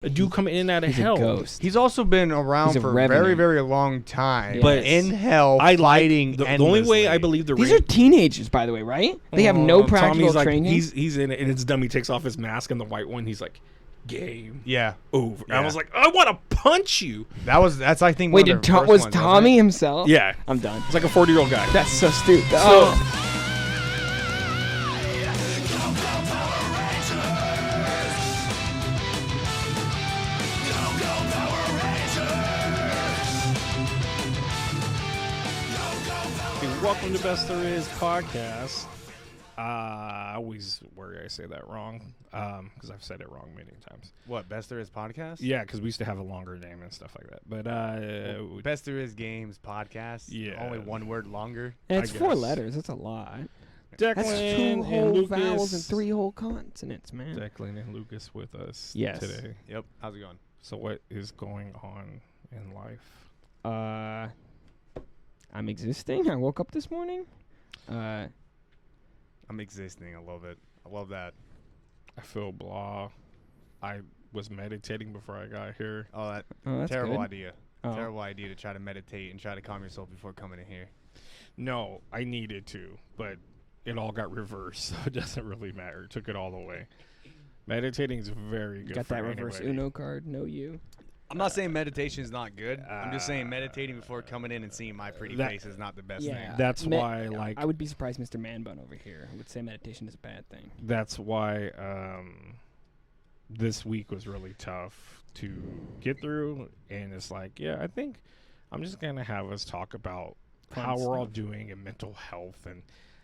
A dude coming in and out of hell. A ghost. He's also been around for a very, very long time. Yes. But in hell, fighting the only way I believe these are teenagers, by the way, right? They have no practical Tommy's training. Like, he's in it, and it's dumb. He takes off his mask, and the white one, he's like, game. Yeah. Over. Yeah. I was like, I want to punch you. That's I think. Wait, one of the first ones, Tommy himself? Yeah. I'm done. It's like a 40-year-old guy. That's so stupid. So, welcome to Best There Is podcast. I always worry I say that wrong because I've said it wrong many times. What, Best There Is podcast? Yeah, because we used to have a longer name and stuff like that. But Best There Is games podcast. Yeah, only one word longer. And it's 4 letters. That's a lot. Declan That's 2 and whole Lucas, vowels and 3 whole consonants, man. Declan and Lucas with us today. Yep. How's it going? So what is going on in life? I'm existing. I woke up this morning. I'm existing. I love it. I love that. I feel blah. I was meditating before I got here. Oh, that's terrible good. idea. Terrible idea to try to meditate and try to calm yourself before coming in here. No, I needed to, but it all got reversed, so it doesn't really matter. It took it all away. Meditating is very good. Got for that reverse anybody. Uno card? No, you. I'm not saying meditation is not good. I'm just saying meditating before coming in and seeing my pretty face is not the best thing. That's why, like, I would be surprised Mr. Man-Bun over here would say meditation is a bad thing. That's why this week was really tough to get through, and it's like, I think I'm just gonna have us talk about how we're all doing in mental health and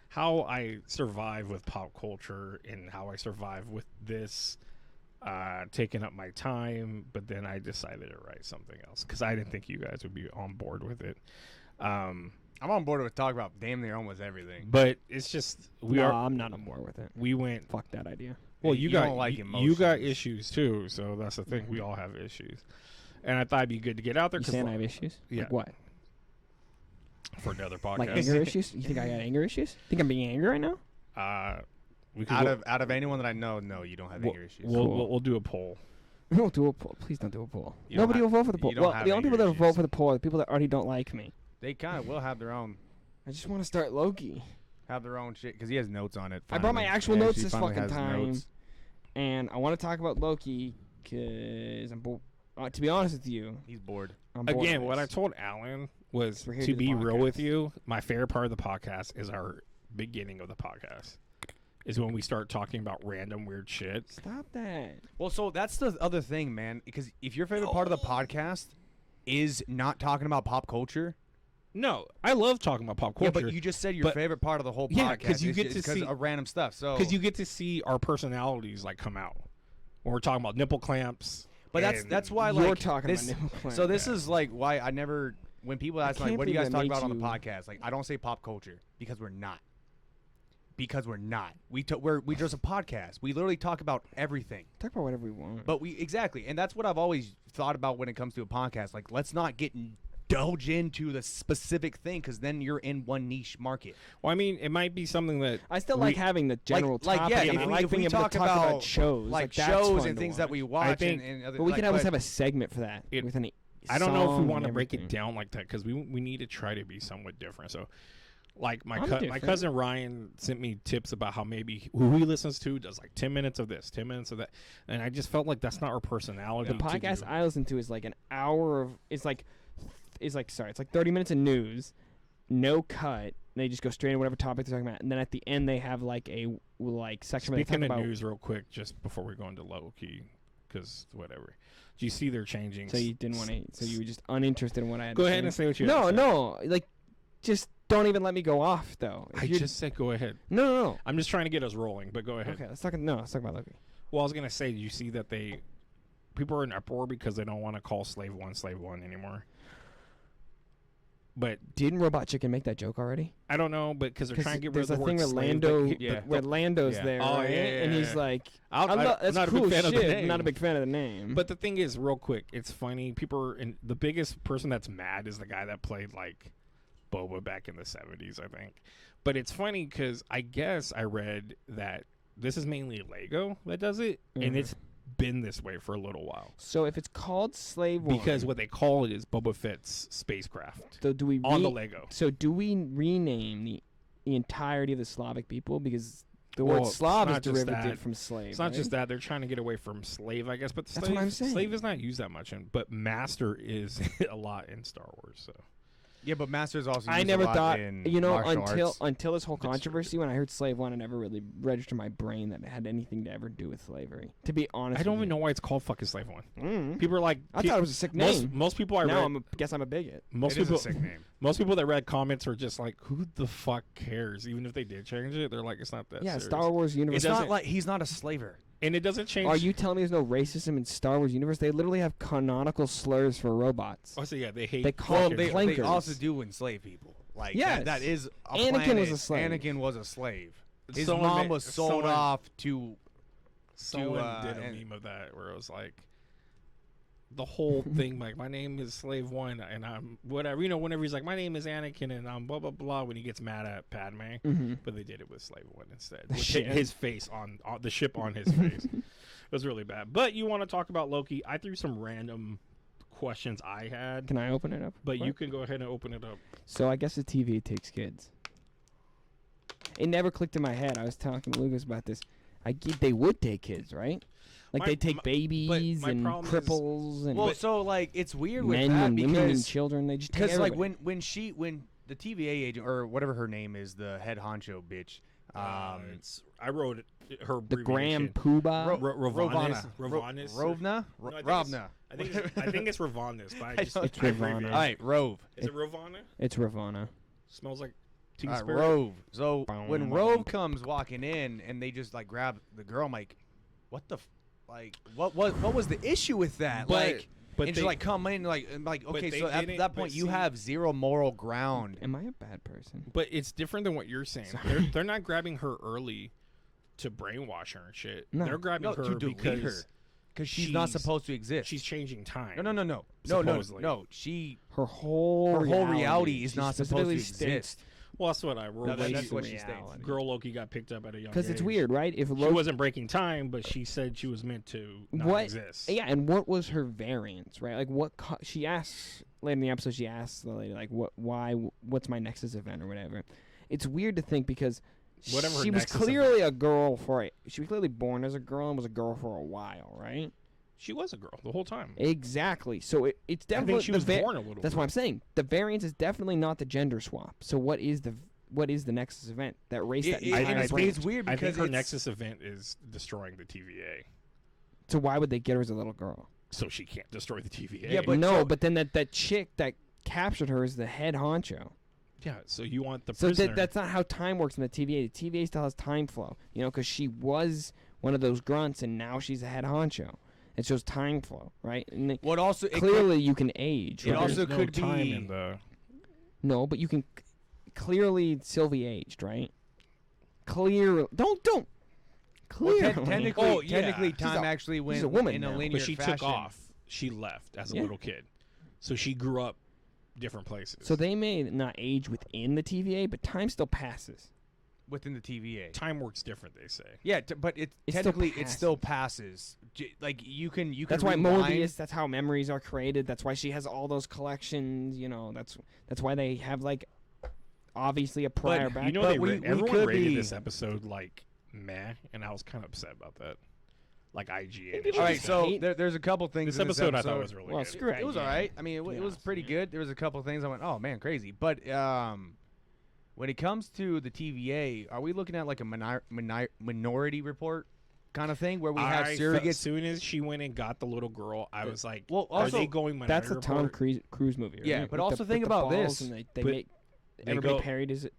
how I survive with pop culture and how I survive with this taking up my time, but then I decided to write something else because I didn't think you guys would be on board with it. I'm on board with talking about damn near almost everything, but it's just I'm not on board with it. We went fuck that idea. Well, you got don't like you got issues too, so that's the thing. We all have issues, and I thought it'd be good to get out there. You saying I have issues? Yeah. Like what? For another podcast. Like anger issues? You think I got anger issues? Think I'm being angry right now? Out of anyone that I know, no, you don't have anger issues. We'll do a poll. We'll do a poll. Please don't do a poll. Nobody will vote for the poll. Well, the only people that will vote for the poll are the people that already don't like me. They kind of will have their own. I just want to start Loki. Have their own shit because he has notes on it. I brought my actual notes this fucking time, and I want to talk about Loki because I'm bored. To be honest with you, he's bored. Again, what I told Alan was to be real with you. My favorite part of the podcast is our beginning of the podcast. Is when we start talking about random weird shit. Stop that. Well, so that's the other thing, man. Because if your favorite part of the podcast is not talking about pop culture. No, I love talking about pop culture. Yeah, but you just said your favorite part of the whole podcast because you get to see of random stuff. So because you get to see our personalities like come out when we're talking about nipple clamps. But that's why you're like talking this. about nipple clamps. So this is like why I never. When people ask like, "What do you guys talk about on the podcast?" Like, I don't say pop culture because we're not. Because we're not. We're just a podcast. We literally talk about everything. Talk about whatever we want. But exactly, and that's what I've always thought about when it comes to a podcast. Like, let's not indulge into the specific thing because then you're in one niche market. Well, I mean, it might be something that I still like having the general topic. If we talk about shows, like shows and things that we watch, I think, and other, but we can always have a segment for that with any. I don't know if we want to break it down like that because we need to try to be somewhat different. So. Like my cousin Ryan sent me tips about how maybe who he listens to does like 10 minutes of this, 10 minutes of that, and I just felt like that's not our personality. The podcast I listen to is like an hour of it's like 30 minutes of news, no cut. They just go straight into whatever topic they're talking about, and then at the end they have like a section. Speaking of news, real quick, just before we go into Loki, because whatever. Do you see they're changing? So you didn't want to. So you were just uninterested in what I had. Go ahead and say what you. No, like just. Don't even let me go off, though. I just said go ahead. No. I'm just trying to get us rolling, but go ahead. Okay, let's talk about Loki. Well, I was going to say, you see that people are in uproar because they don't want to call Slave 1 anymore. But didn't Robot Chicken make that joke already? I don't know, but because they're trying to get rid of the word slave. There's a thing where Lando's there, right? And he's like, that's not cool a big fan shit. of the name. Not a big fan of the name. But the thing is, real quick, it's funny. The biggest person that's mad is the guy that played, like, Boba back in the 70s, I think. But it's funny because I guess I read that this is mainly Lego that does it, and it's been this way for a little while. So if it's called Slave One, Because what they call it is Boba Fett's spacecraft. so do we on the Lego. So do we rename the entirety of the Slavic people, because the Well, word Slav is it's not just derivative that. from slave? It's not right? just that. They're trying to get away from slave, I guess. But That's what I'm saying. Slave is not used that much, but master is a lot in Star Wars. So Yeah, but Master's also. I used never a lot thought, in until arts. until this whole That's controversy, when I heard Slave One, I never really registered my brain that it had anything to ever do with slavery. To be honest, I don't even know why it's called fucking Slave One. Mm. People are like, I thought it was a sick name. Most people I now read, guess I'm a bigot. most It is people, a sick name. most people that read comments are just like, who the fuck cares? Even if they did change it, they're like, it's not that. Yeah, serious. Star Wars universe. It's not like he's not a slaver. And it doesn't change. Are you telling me there's no racism in Star Wars universe? They literally have canonical slurs for robots. Oh, so yeah, they hate. They call fucking- them They clankers. also do enslave people. Like Yes. that is a Anakin planet. was a slave. Anakin was a slave. His Someone mom ma- was sold someone- off to. Someone did a and- meme of that where it was like the whole thing, like, my name is Slave One, and I'm whatever, whenever he's like, my name is Anakin, and I'm blah blah blah, when he gets mad at Padme, but they did it with Slave One instead. With shit. his face on the ship on his face. It was really bad. But you want to talk about Loki? I threw some random questions I had, Can I open it up? but quick? you can go ahead and open it up. So I guess the TV takes kids. It never clicked in my head. I was talking to Lucas about this. They would take kids, right? Like My- they take my- babies my and problem is- cripples and Well, so like it's weird with men that and women and because children. They just take because like everybody. when the TVA agent or whatever her name is, the head honcho bitch. I wrote it. Her the Graham abbreviation. Poobah. Rovanis. Rovna. No, Rovna. I think it's Rovanis. But I just, It's I Ravana. abbreviated. All right, Rove. Is it Ravana? It's Ravana. Smells like teen All right, spirit. Rove. So when Boom. Rove comes walking in and they just like grab the girl, I'm like, what the, what was the issue with that? But and they, just like come in like okay, they so at didn't- that but point you see- have zero moral ground. Am I a bad person? but it's different than what you're saying. They're not grabbing her early to brainwash her and shit. No. They're grabbing No, her to delete because her. Because she's not supposed to exist. she's changing time. No. Supposedly. No. She Her whole reality is She not supposed to specifically exist. Well, that's what I wrote. No, that's Erased what she reality. states. Girl Loki got picked up at a young age. Because it's weird, right? If She Loki, wasn't breaking time, but she said she was meant to not what? exist. Yeah, and what was her variance, right? Like what she asks later in the episode. She asks the lady like, what's my Nexus event or whatever. It's weird to think because Whatever her she was Nexus clearly a girl she was clearly born as a girl and was a girl for a while, right? She was a girl the whole time. Exactly. So it's I definitely think she was born a little. That's what I'm saying. The variance is definitely not the gender swap. So what is the Nexus event that race that entire It's branch? weird I because think her Nexus event is destroying the TVA, So why would they get her as a little girl? so she can't destroy the TVA. Yeah, but no, so- but then that chick that captured her is the head honcho. yeah. So you want the So prisoner? that's not how time works in the TVA. The TVA still has time flow, because she was one of those grunts and now she's a head honcho. It shows time flow, right? And what also clearly you can age. It right? also There's no could time be- in the. No, but you can clearly Sylvie aged, right? Clear. Don't. Well, Clearly. technically, Oh, yeah. technically, She's time a- actually she's went a woman in a now. linear But she fashion. took off. She left as a Yeah. little kid, so she grew up different places. So they may not age within the TVA, but time still passes. within the TVA. time works different. They say. Yeah, but it It still technically it still passes. Like you can That's why rewind. Mobius. That's how memories are created. That's why she has all those collections. That's why they have like obviously a prior back. You know, But everyone could rated be- this episode like meh, and I was kind of upset about that. Like IGN. People All right, just so hate- there's a couple things. this in episode I thought was really Well, good. screw It was IGN. all right. I mean, to be it was honest, pretty yeah. good. There was a couple things I went, oh man, crazy. But when it comes to the TVA, are we looking at like a minority report kind of thing where we have As surrogates? soon as she went and got the little girl, I was like, Well, "Are also- they going?" That's a Minority Tom Report? Cruise movie. Right? Yeah, With but also with think the about balls this. And they But make they everybody go-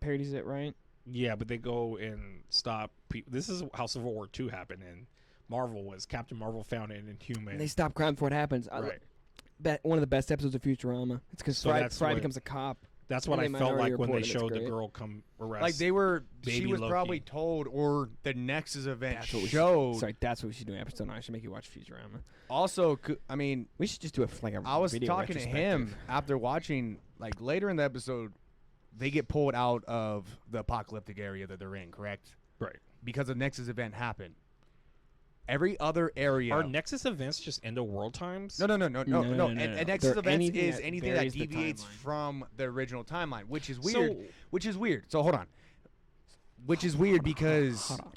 parodies it, right? Yeah, but they go and stop. This is how Civil War II happened, and Marvel was Captain Marvel found an Inhuman. And they stop crime before it happens. Right. One of the best episodes of Futurama. It's because So that's Fry what- becomes a cop. That's what and I they felt Minority like when they Report, and it's showed the great. girl come arrest. Like she Baby was Loki. probably told, or the Nexus event That's what we showed. Sorry, that's what we should do. Episode 9. I should make you watch Futurama. Also, I mean, We should just do like a I was video talking to him retrospective. after watching, like later in the episode, they get pulled out of the apocalyptic area that they're in, correct? right. Because the Nexus event happened. Every other area. Are Nexus events just end of world times? No. A Nexus event is anything that varies the deviates timeline. from the original timeline, which is weird. So hold on. Which is weird because Hold on.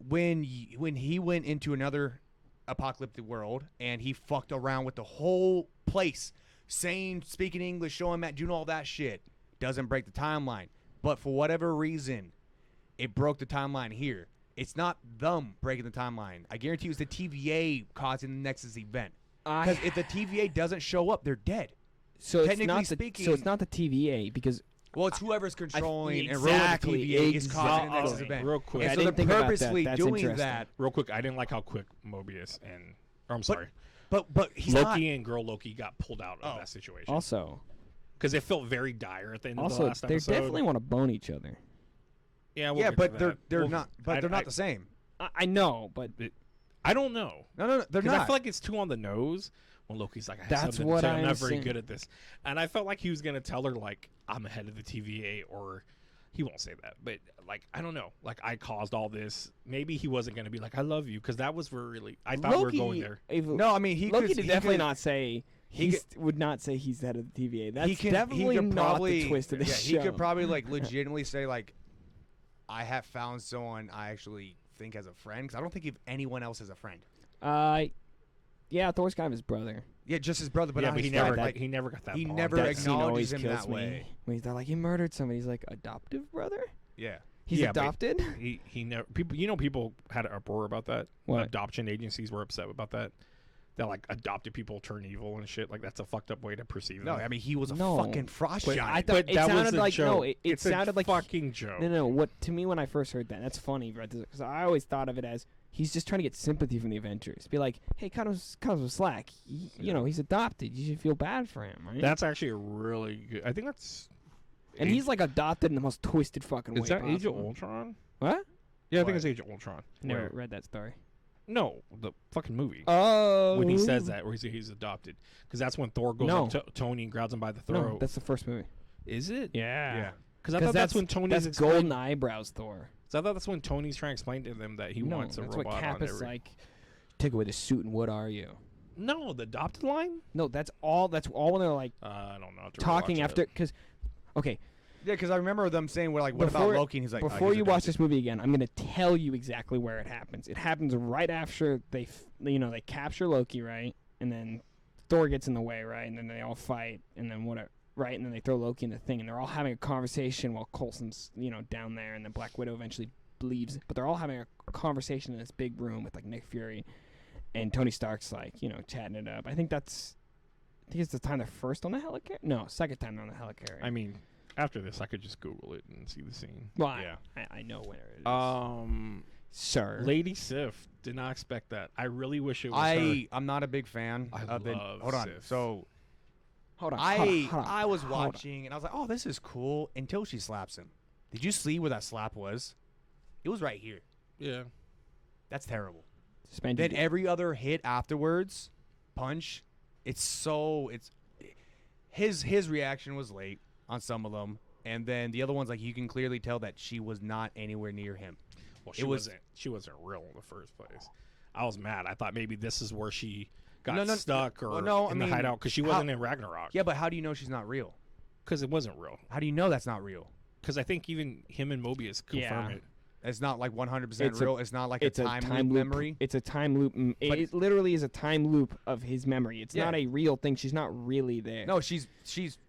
when he went into another apocalyptic world and he fucked around with the whole place, speaking English, showing Matt, doing all that shit, doesn't break the timeline. But for whatever reason, it broke the timeline here. It's not them breaking the timeline. I guarantee you it's the TVA causing the Nexus event. Because if the TVA doesn't show up, they're dead. So Technically speaking, so it's not the TVA because well, it's whoever's controlling and exactly, ruling the TVA is causing the Nexus event. Real quick. And I so didn't they're think about that. purposely That's doing interesting. that. Real quick, I didn't like how quick Mobius and I'm sorry, But he's Loki not. and Girl Loki got pulled out of that situation also because it felt very dire at the end of the also last they episode. definitely want to bone each other. Yeah, Yeah, get but to that. they're not. But they're not the same. I know, but I don't know. No, they're 'Cause not. I feel like it's too on the nose when Loki's like, I have That's something what to say. I'm I'm not very saying. good at this. And I felt like he was going to tell her, like, I'm ahead of the TVA, or he won't say that. But, like, I don't know. Like, I caused all this. Maybe he wasn't going to be like, I love you, because that was really, I thought we were going there. No, I mean, Loki could did definitely could, not say would not say he's head of the TVA. That's he could, definitely he could not probably, the twist of this show. He could probably like legitimately say like, I have found someone I actually think as a friend, because I don't think of anyone else as a friend. Yeah, Thor's kind of his brother. Yeah, just his brother, but Yeah, not but his he never, friend. he never got that He bond. never That scene acknowledges always him kills that me. way. When they're like, he murdered somebody. He's like, adoptive brother? Yeah. He's Yeah, but adopted? He never, people had an uproar about that. What? Adoption agencies were upset about that. That, like, adopted people turn evil and shit. Like, that's a fucked up way to perceive No, them. I mean, he was a No. fucking frost But giant. I thought But it that was sounded a like joke. no. It It's sounded a like fucking joke. No. What to me when I first heard that, that's funny, because I always thought of it as he's just trying to get sympathy from the Avengers. Be like, hey, cut him some slack. You know, he's adopted. You should feel bad for him, right? That's actually a really good. I think that's. and he's like adopted in the most twisted fucking way. Is that Age of possible. Ultron? What? Yeah, I What? think it's Age of Ultron. Never Where- read that story. No, the fucking movie. Oh, When he says that, where he's adopted, because that's when Thor goes up No. to Tony and grabs him by the throat. No, that's the first movie. Is it? Yeah. Because I thought that's when Tony's that's golden eyebrows Thor. So I thought that's when Tony's trying to explain to them that he no, wants a that's robot what Cap on is every. like. Take away the suit and what are you? No, the adopted line. No, that's all. That's all when they're like I don't know. talking after. Because, okay, Yeah, because I remember them saying, "We're like, what about Loki?" And he's like, before you watch this movie again, I'm gonna tell you exactly where it happens. It happens right after they capture Loki, right? And then Thor gets in the way, right? And then they all fight, and then whatever, right? And then they throw Loki in the thing, and they're all having a conversation while Coulson's, down there, and then Black Widow eventually leaves. But they're all having a conversation in this big room with like Nick Fury, and Tony Stark's like, chatting it up. I think it's the time they're first on the helicarrier. No, second time they're on the helicarrier. I mean, after this, I could just Google it and see the scene. well, Yeah. I know where it is. Sir. Lady Sif, did not expect that. I really wish it was her. I'm not a big fan I of the. love Hold on. Sif. So Hold on. I was hold on. watching and I was like, oh, this is cool until she slaps him. Did you see where that slap was? It was right here. Yeah. That's terrible. Suspended. Then every other hit afterwards, punch, his reaction was late on some of them, and then the other ones, like, you can clearly tell that she was not anywhere near him. Well, was- she wasn't real in the first place. I was mad. I thought maybe this is where she got No, stuck or well, no, in I the mean, hideout because she wasn't in Ragnarok. Yeah, but how do you know she's not real? Because it wasn't real. How do you know that's not real? Because I think even him and Mobius confirm Yeah. it. It's not like 100% It's a- real. It's not like it's a time loop loop memory. It's a time loop. But- It literally is a time loop of his memory. It's Yeah. not a real thing. She's not really there. No, she's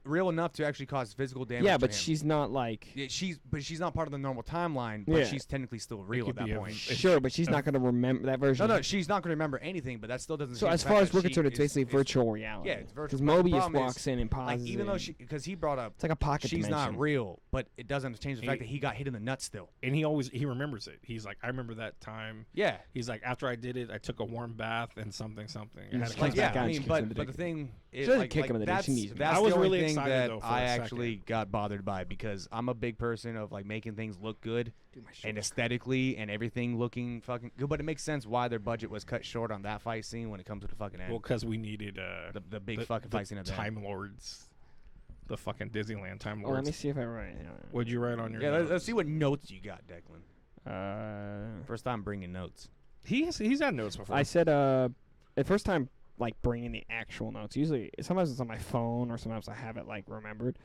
real enough to actually cause physical damage. Yeah, to but him. she's not like. Yeah, she's not part of the normal timeline, but Yeah. she's technically still real at could that be a- point. Sure, but she's not going to remember that version. No, she's not going to remember anything, but that still doesn't. So change as the far fact as that we're she concerned, it's is- basically is- virtual reality. Yeah, it's virtual. Because but the Mobius problem walks is, in and pauses. like, even though it. because he brought up It's like a pocket she's dimension. not real, but it doesn't change the fact He- that he got hit in the nuts still. And he remembers it. He's like, I remember that time. Yeah, He's like, after I did it, I took a warm bath and something. He I had just a comes like yeah. back out I and mean, kicks him in but the the dick. thing is, doesn't like, kick him in the dick, that's she needs me. that's I the was only really thing excited, that though, for I a actually got bothered by, because I'm a big person of like making things look good Dude, my and shoulder. aesthetically and everything looking fucking good. But it makes sense why their budget was cut short on that fight scene when it comes to the fucking end. Well, because we needed the big fucking fight scene at the end. Time Lords, the fucking Disneyland Time Oh, let me Lords. see if I write. What'd you write on your? Yeah, notes? let's see what notes you got, Declan. First time bringing notes. He's had notes before. I said the first time like bringing the actual notes. Usually, sometimes it's on my phone or sometimes I have it like remembered.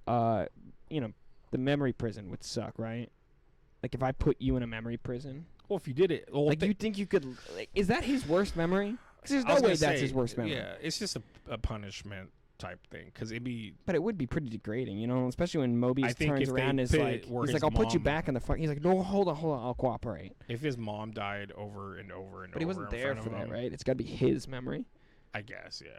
You know, the memory prison would suck, right? Like if I put you in a memory prison. Well, if you did it, like you think you could? Like, is that his worst memory? Because there's no way that's his worst memory. Yeah, it's just a punishment type thing. Because it'd be. But it would be pretty degrading, you know, especially when Mobius turns around and is like, he's like, I'll put you back in the fuck. He's like, no, hold on, I'll cooperate. If his mom died over and over and over, but he wasn't there for that, right? It's got to be his memory. I guess, yeah.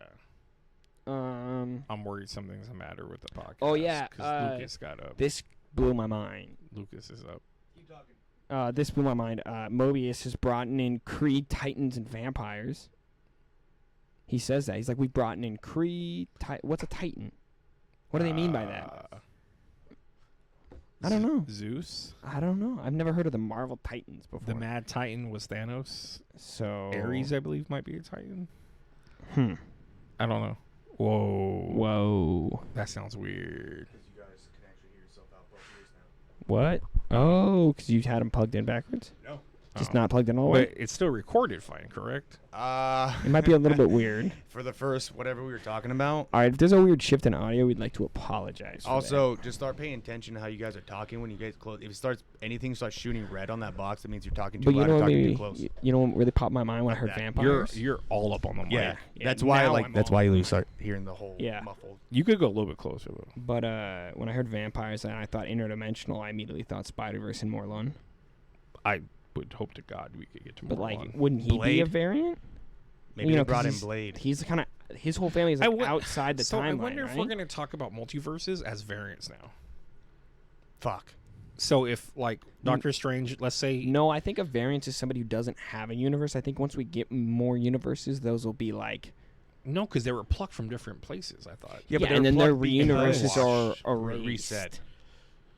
I'm worried something's the matter with the podcast. Oh yeah, because Lucas got up. This blew my mind. Lucas is up. Keep talking. This blew my mind. Mobius has brought in Kree, Titans, and vampires. He says that. He's like, we've brought in Kree. What's a Titan? What do they mean by that? I don't know. Zeus? I don't know. I've never heard of the Marvel Titans before. The Mad Titan was Thanos. So Ares, I believe, might be a Titan. I don't know. Whoa. That sounds weird. Because you guys can actually hear yourself out both ears now. What? Oh, because you had them plugged in backwards? No. Just not plugged in all the way? But it's still recorded fine, correct? It might be a little bit weird. For the first whatever we were talking about. All right, if there's a weird shift in audio, we'd like to apologize for Also, just start paying attention to how you guys are talking when you guys close. If anything starts shooting red on that box, that means you're talking too but loud or talking too close. you know what really popped my mind when I heard that. vampires? You're all up on the mic. Yeah, Yeah, that's why now like I'm that's on. why you start hearing the whole Yeah. muffled. You could go a little bit closer, though. But when I heard vampires and I thought interdimensional, I immediately thought Spider-Verse and Morlun. I would hope to God we could get to more. But like, wouldn't he be a Blade? variant? Maybe You know, they brought 'cause in Blade. He's kind of his whole family is like outside the so timeline. I wonder if right? we're going to talk about multiverses as variants now. Fuck. So if like Doctor Strange, let's say No, I think a variant is somebody who doesn't have a universe. I think once we get more universes, those will be like no, because they were plucked from different places. I thought. yeah, but and then their universes are Wash, erased, reset.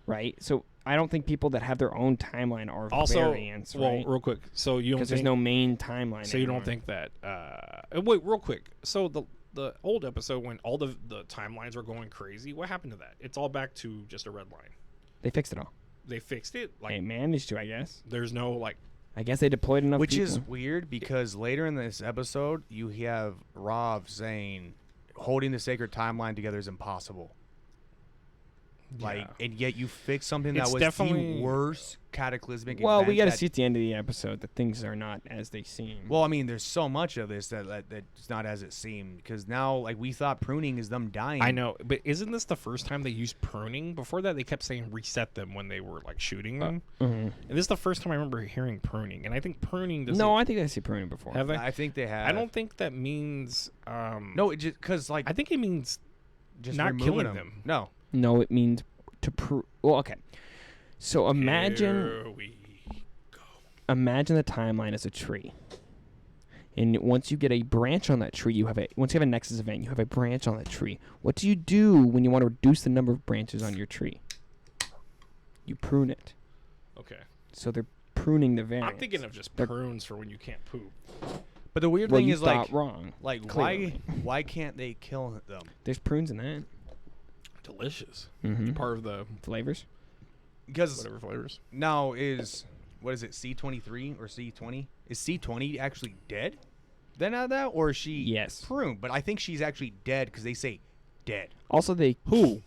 right? So I don't think people that have their own timeline are Also, variants, well, right? real quick. So you don't Because think there's no main timeline. So you anymore. don't think that? Wait, real quick. So the old episode when all the timelines were going crazy, what happened to that? It's all back to just a red line. they fixed it all? They fixed it. Like They managed to, I guess. there's no like. I guess they deployed enough. Which people. is weird because later in this episode, you have Rav saying holding the sacred timeline together is impossible. Like, Yeah. and yet you fix something It's that was definitely- the worst cataclysmic Well, we event got to that- see at the end of the episode that things are not as they seem. Well, I mean, there's so much of this that's not as it seemed because now, like, we thought pruning is them dying. I know, but isn't this the first time they used pruning? Before that, they kept saying reset them when they were like shooting them. And this is the first time I remember hearing pruning. And I think pruning doesn't. no, I think I see pruning before. have they? I think they have. I don't think that means. No, it just because like I think it means just not removing killing them. them. No, No, it means to prove. Well, okay. So imagine Here we go. imagine the timeline as a tree. And once you get a branch on that tree, once you have a Nexus event, you have a branch on that tree. What do you do when you want to reduce the number of branches on your tree? You prune it. Okay. So they're pruning the variants. I'm thinking of just They're- prunes for when you can't poop. but the weird well, thing you is thought like wrong. Clearly. why can't they kill them? There's prunes in that. Delicious. Mm-hmm. Part of the Flavors. Because whatever flavors. now what is it, C23 or C20? Is C20 actually dead? Then out of that, or is she Yes. pruned? But I think she's actually dead because they say dead. Also, they Who?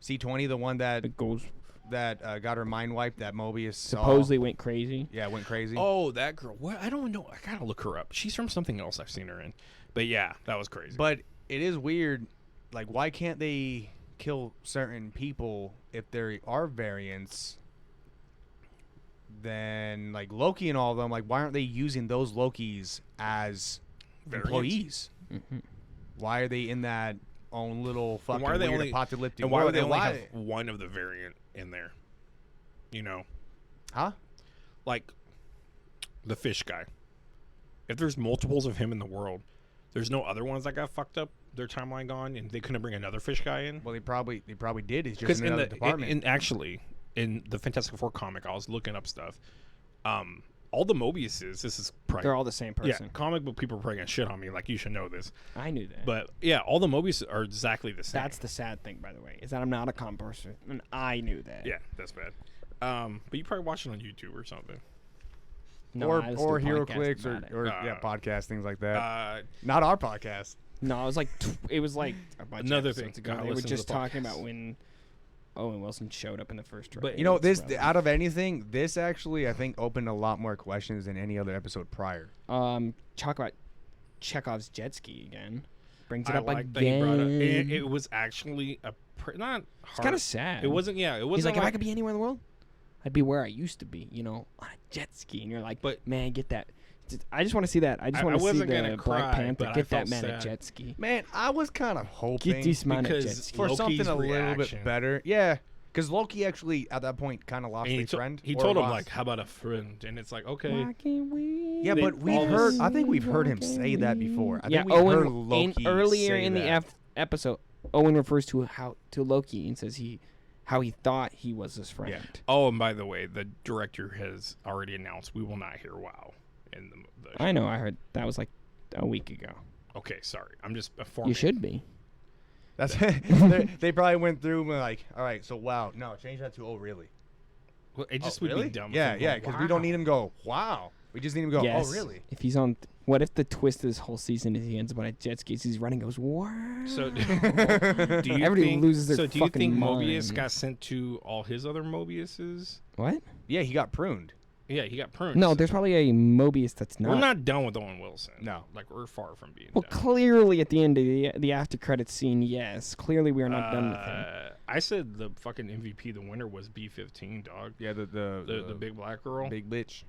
C20, the one that it goes got her mind wiped, that Mobius saw. supposedly went crazy. Yeah, went crazy. Oh, that girl. What? I don't know. I gotta look her up. She's from something else I've seen her in. But yeah, that was crazy. But it is weird. Like, why can't they kill certain people if there are variants? Then, like Loki and all of them, like, why aren't they using those Lokis as Variants? employees? Mm-hmm. Why are they in that own little fucking why are they weird only- apocalyptic and why would world? they And only have one of the variant in there? You know, Huh? like the fish guy. If there's multiples of him in the world, there's no other ones that got fucked up. Their timeline gone, and they couldn't bring another fish guy in. Well, they probably did. It's just Because in in another the department. actually in the Fantastic Four comic, I was looking up stuff. All the Mobiuses, this is probably They're all the same person. yeah. Comic book people are probably gonna shit on me, like you should know this. I knew that. But yeah, all the Mobius are exactly the same. That's the sad thing, by the way, is that I'm not a comic person, and I knew that. yeah, that's bad. But you probably watch it on YouTube or something. No, I listen or to Hero podcasts Clicks about it. or podcast things like that. Uh, Not our podcast. No, it was like a bunch Another of episodes thing, ago. gotta They were listen to just the talking podcast. about when Owen Wilson showed up in the first trailer. But You know, It's this relevant. out of anything, this actually I think opened a lot more questions than any other episode prior. Talk about Chekhov's jet ski again. Brings it I up like that he brought up. again. It was actually not hard. It's kind of sad. It wasn't. Yeah, it wasn't. He's like, if I could be anywhere in the world, I'd be where I used to be. You know, on a jet ski. And you're like, But- man, get that. I just want to see that. I just want to see wasn't the gonna Black cry, Panther but I get that felt man a sad. jet ski. Man, I was kind of hoping Get this man a jet because ski. for Loki's something a little reaction. bit better. Yeah, because Loki actually at that point kind of lost And a he, friend. he or told him lost- like, "How about a friend?" And it's like, okay, Why can't we? Yeah, They- but we've all heard. this- I think we've heard him say that before. I think we've Owen heard Loki earlier say in the that. episode, Owen refers to Loki and says how he thought he was his friend. Yeah. Oh, and by the way, the director has already announced we will not hear "Wow" in the I know. I heard that was like a week ago. Okay, sorry. I'm just informing. You should be. That's they probably went through and were like, all right, so wow, no, change that to oh really? Well, it just Oh, would really? be dumb. Yeah, if yeah, we go, because we don't "Wow." need him go wow. We just need him to go Yes. oh really? If he's on, what if the twist of this whole season is he ends up on a jet ski? He's running, goes what? So, do you Everybody think? loses their so, do you fucking think Mobius mind. got sent to all his other Mobiuses? What? Yeah, he got pruned. Yeah, he got pruned. No, there's probably a Mobius that's not. We're not done with Owen Wilson. No. like we're far from being Well, done. clearly at the end of the after credits scene, yes. Clearly we are not done with him. I said the fucking MVP, the winner was B-15, dog. Yeah, The big black girl. big bitch.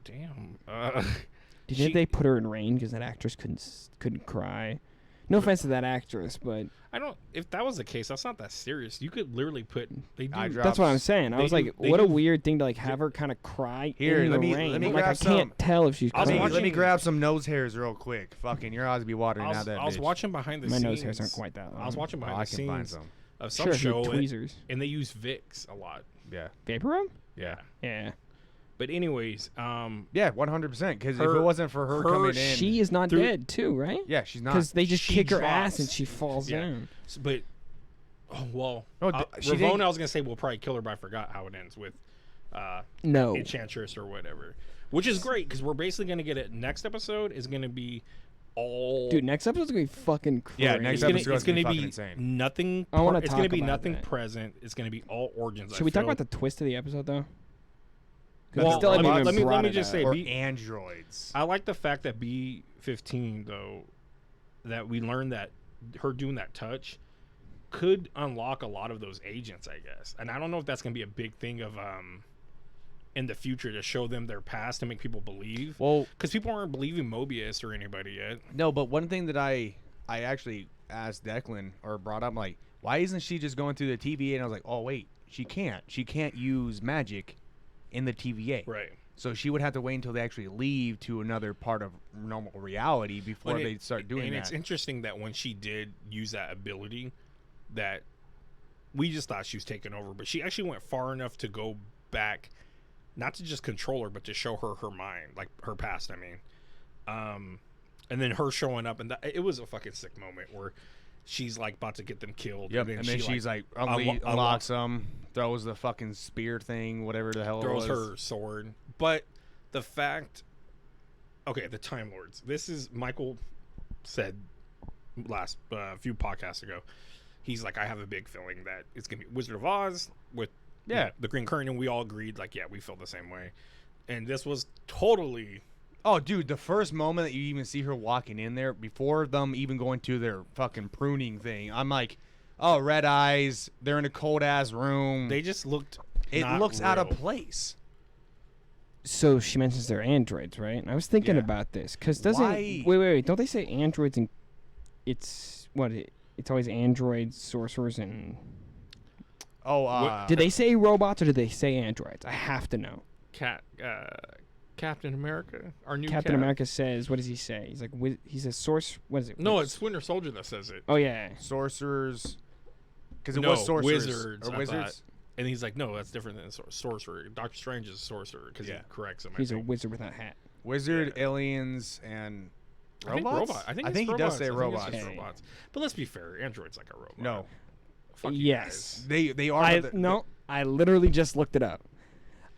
Damn. Did she- they put her in rain because that actress couldn't cry? No offense to that actress, but I don't. If that was the case, that's not that serious. You could literally put. They do. Eye drop. that's what I'm saying. I They was do- like, they what a do- weird thing to like have her kind of cry Here, in let the me- rain. let me I'm like, I grab some. can't tell if she's I was crying. Let me watching- grab some nose hairs real quick. Fucking your eyes be watering I now was, that I was bitch. watching behind the My scenes. nose hairs aren't quite that long. I was watching Oh, behind I the can find scenes some. of some Sure, show, your tweezers. and they use Vicks a lot. Yeah, Vapor rub? yeah, Yeah. But anyways, yeah, 100%. Because if Her- it wasn't for her coming in, She is not Through- dead too, right? yeah, she's not. Because they just She kick her drops. ass and she falls Yeah. down. but oh well. No, she didn't- Ravona, I was gonna say we'll probably kill her, but I forgot how it ends with No. Enchantress or whatever, which is great because we're basically gonna get it. Next episode is gonna be all. Dude, next episode's gonna be fucking crazy. Yeah, next it's gonna, episode's it's gonna gonna be be fucking insane. nothing. I wanna It's gonna talk be about nothing that. present. It's gonna be all origins. Should we talk about the twist of the episode though? 'Cause Well, I still let haven't me- even let me brought it just up. say- or B- androids. I like the fact that B-15 though, that we learned that her doing that touch could unlock a lot of those agents, I guess. And I don't know if that's gonna be a big thing of in the future to show them their past to make people believe. Well, Because people aren't believing Mobius or anybody yet. no, but one thing that I actually asked Declan or brought up, like, why isn't she just going through the TVA? And I was like, oh wait, she can't use magic in the TVA. Right. So she would have to wait until they actually leave to another part of normal reality before But they start doing and that. it's interesting that when she did use that ability, that we just thought she was taking over, but she actually went far enough to go back, not to just control her, but to show her her mind, like her past. I mean, and then her showing up, and it was a fucking sick moment where she's like about to get them killed. Yep, and then she's like unlocks them, throws the fucking spear thing, whatever the hell throws it was. her sword. But the fact, okay, the Time Lords. This is Michael said last few podcasts ago. He's like, I have a big feeling that it's gonna be Wizard of Oz with the Green Curtain, and we all agreed like, yeah, we feel the same way. And this was totally. Oh, dude, the first moment that you even see her walking in there, before them even going to their fucking pruning thing, I'm like, oh, red eyes, they're in a cold-ass room. They just looked. It not looks out of real. place. So she mentions they're androids, right? And I was thinking Yeah. about this because doesn't Why- wait, don't they say androids and it's what it's always androids, sorcerers, and Oh, did they say robots or did they say androids? I have to know. Captain America, our new Captain Cap. America says, what does he say? He's like, he says source. What is it? No, it's Winter Soldier that says it. Oh yeah. sorcerers. Because it No, was sorcerers. wizards, Or I wizards. thought. And he's like, no, that's different than sorcerer. Doctor Strange is a sorcerer because Yeah. he corrects him. I He's a think. wizard with a hat. Wizard, Yeah. aliens, and I think robots? robot. I think he it's does robots. say I think it's robots. just Okay. robots. But let's be fair, Android's like a robot. No. Fuck you Yes. guys. They are. I the- no. I literally just looked it up.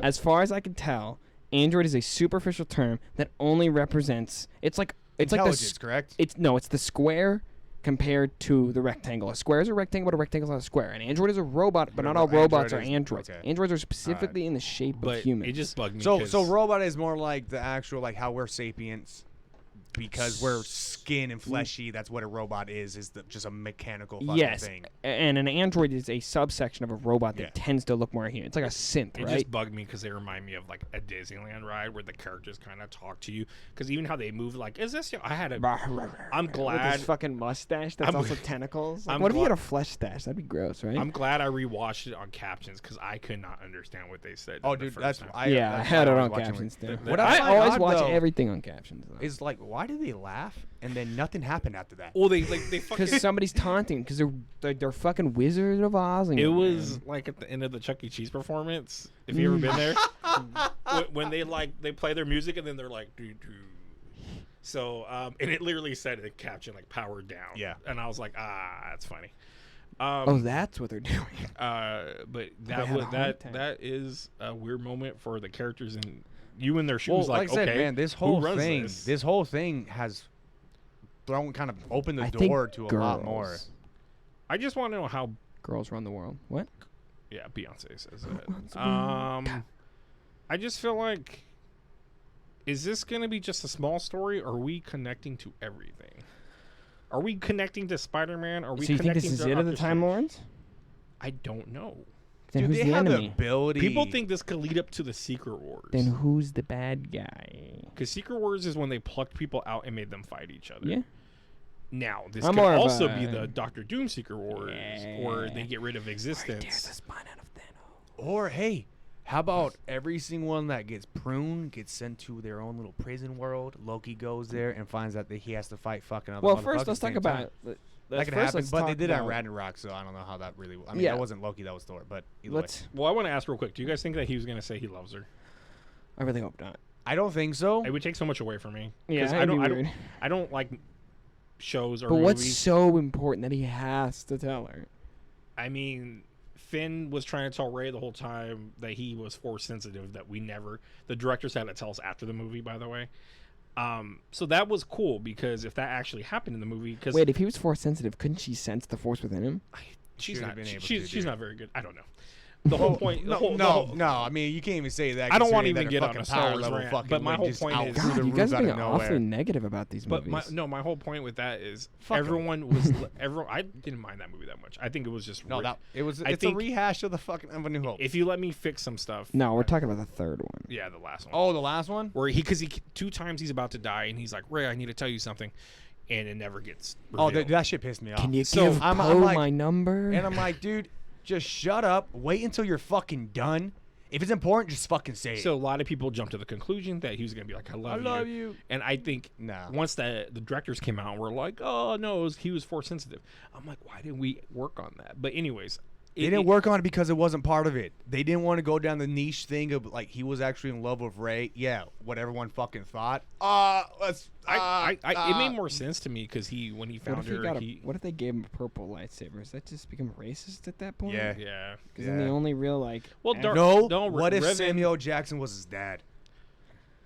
As far as I can tell, android is a superficial term that only represents. It's like Intelligence, correct? It's the square compared to the rectangle. A square is a rectangle, but a rectangle is not a square. An android is a robot, but not all robots are androids. okay. Androids are specifically in the shape But of humans. it just bugged me. So robot is more like the actual, like how we're sapiens, because we're skin and fleshy. That's what a robot is just a mechanical fucking thing. And an android is a subsection of a robot that Yeah. tends to look more human. It's like a synth, It right? just bugged me because they remind me of like a Disneyland ride where the characters kind of talk to you. Because even how they move, like, is this? I had a. I'm With glad. his fucking mustache that's I'm- also tentacles. Like, I'm what if he glad- had a flesh stash? That'd be gross, right? I'm glad I rewatched it on captions because I could not understand what they said. Oh, the dude, first that's time. I that's had it why I on was watching captions too. What I I find always odd, watch though, everything on captions. Though. Is like, why do they laugh and then nothing happened after that? Well, they fucking. Because somebody's taunting. Because they're fucking Wizard of Oz. It was like at the end of the Chuck E. Cheese performance. If you ever been there, when they play their music and then they're like, doo doo. So and it literally said in the caption like powered down. Yeah. And I was like, that's funny. Oh, that's what they're doing. But that had a was heart attack. that is a weird moment for the characters and you in their shoes. Well, like I said, okay, man, this who whole runs thing, this? whole thing has thrown kind of opened the I think door to a lot more. girls- I just want to know how. Girls run the world. What? Yeah, Beyonce says runs it. the world? I just feel like, is this gonna be just a small story? Or are we connecting to everything? Are we connecting to Spider-Man? Are we So you think connecting this is to it of the Doctor Time Strange? Lords? I don't know. Then Dude, who's they the have enemy? the ability. People think this could lead up to the Secret Wars. Then who's the bad guy? Because Secret Wars is when they plucked people out and made them fight each other. Yeah. Now, this I'm could more of also a- be the Doctor Doom Secret Wars, where they Yeah. get rid of existence. There's the spine out of Thanos. Or hey, how about every single one that gets pruned gets sent to their own little prison world? Loki goes there and finds out that he has to fight fucking other. Well, motherfuckers first at let's the talk same time. about. That could happen, but they did it on Ragnarok, so I don't know how that really. I mean, Yeah. that wasn't Loki, that was Thor. But either way. Well, I want to ask real quick. Do you guys think that he was going to say he loves her? I really hope not. I don't think so. It would take so much away from me. Yeah, 'Cause that'd be weird. I don't like shows or But what's movies. so important that he has to tell her? I mean, Finn was trying to tell Ray the whole time that he was force sensitive. That we never. The directors had to tell us after the movie, by the way. So that was cool because if that actually happened in the movie, because Wait, if he was force sensitive, couldn't she sense the force within him? she's Should've not. been able to, She's dude. not very good. I don't know. The whole point. the whole- the whole- No. I mean, you can't even say that. I don't wanna considering even that get her on a fucking Star power Wars level rant, fucking but my went whole just point out is- through God, the you guys roof are out being of awfully nowhere. negative about these But movies. my whole point with that is Fuck 'em. everyone was everyone. I didn't mind that movie that much. I think it was just No, that it was. I It's a think- rehash of the fucking of A New Hope. if you let me fix some stuff. No, we're talking about the third one. Yeah, the last one. Oh, the last one. Where because he 2 times he's about to die and he's like, Ray, I need to tell you something, and it never gets. Oh, Revealed. that shit pissed me off. Can you So give I'm Poe like, my number? and I'm like, dude, just shut up. Wait until you're fucking done. If it's important, just fucking say it. So a lot of people jumped to the conclusion that he was gonna be like, I love you. And I think No. once the directors came out and were like, oh no, he was force sensitive. I'm like, why didn't we work on that? But anyways, They didn't work on it because it wasn't part of it. They didn't want to go down the niche thing of like he was actually in love with Ray. Yeah, what everyone fucking thought. It made more sense to me because when he what found if, he her, got what if they gave him a purple lightsaber? Does that just become racist at that point? Yeah. yeah. Because then the only real like. Well, act- Dark- No. No, What if Revan- Samuel Jackson was his dad?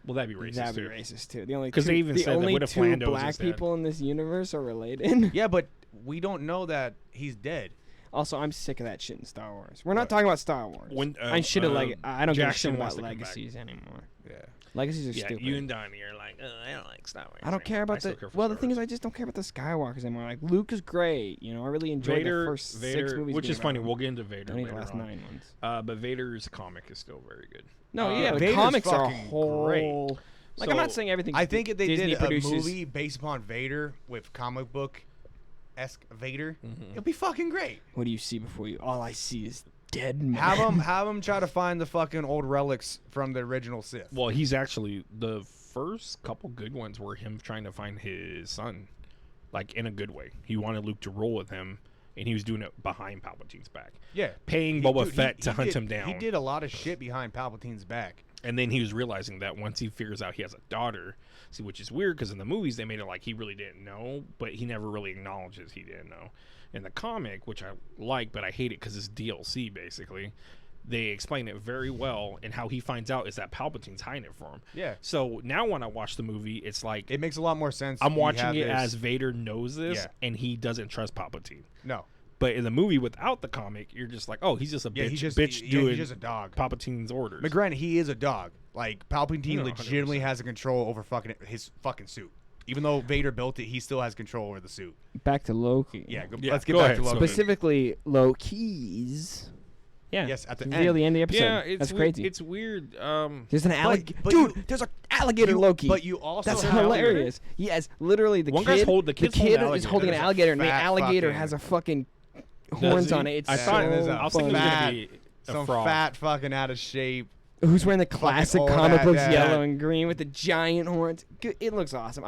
Well, that'd be racist That'd be too. racist too. The only 'Cause two, they even the said that, only what if two Lando was black his dad? people in this universe are related. Yeah, but we don't know that he's dead. Also, I'm sick of that shit in Star Wars. We're not talking about Star Wars. When, I shit at I don't give a Jackson shit wants about to come back. legacies anymore. Yeah. Legacies are Yeah, stupid. you and Donnie are like, I don't like Star Wars. I don't care about still the. care for Well, the Star thing is, Wars. I just don't care about the Skywalkers anymore. Like Luke is great. You know, I really enjoyed the first 6 movies. which being is funny. about We'll get into Vader Don't need the later last on. 9 ones. But Vader's comic is still very good. No, yeah, the Vader's comics are a fucking whole. great. Like I'm not So, saying everything. I think if they Disney did produces, a movie based upon Vader with comic book esque Vader, Mm-hmm. it'll be fucking great. What do you see before you? All I see is dead men. Have him try to find the fucking old relics from the original Sith. Well, he's actually the first couple good ones were him trying to find his son, like in a good way. He wanted Luke to roll with him, and he was doing it behind Palpatine's back, Yeah, paying He- Boba dude, Fett he to hunt did- him down. He did a lot of shit behind Palpatine's back. And then he was realizing that once he figures out he has a daughter, see, which is weird because in the movies they made it like he really didn't know, but he never really acknowledges he didn't know. In the comic, which I like, but I hate it because it's DLC basically, they explain it very well, and how he finds out is that Palpatine's hiding it for him. Yeah. So now when I watch the movie, it's like It makes a lot more sense. I'm You watching have it this- as Vader knows this, Yeah. and he doesn't trust Palpatine. No. But in the movie without the comic, you're just like, oh, he's just a Yeah, bitch, he's just doing he's just a dog. Palpatine's orders. But granted, he is a dog. Like Palpatine No, legitimately 100%. has a control over his fucking suit. Even though Vader built it, he still has control over the suit. Back to Loki. Yeah, Yeah, let's get go back ahead, to Loki. Specifically, Loki's. Yeah. Yes, at the Reveal end. the end of the episode. Yeah, it's That's weird. crazy. It's weird. There's an alligator. but Dude, you- there's an alligator Loki. But you also That's have hilarious. Yes, literally the One guy's kid. the kid's holding kid an is alligator. holding an There's a alligator, and the fat alligator fucking- has a fucking Does horns he? on it. It's I Yeah, thought there's I was a thinking it was fat- gonna be a some frog. fat fucking out of shape. Who's wearing the classic old comic hat, books, yeah. yellow and green with the giant horns? It looks awesome.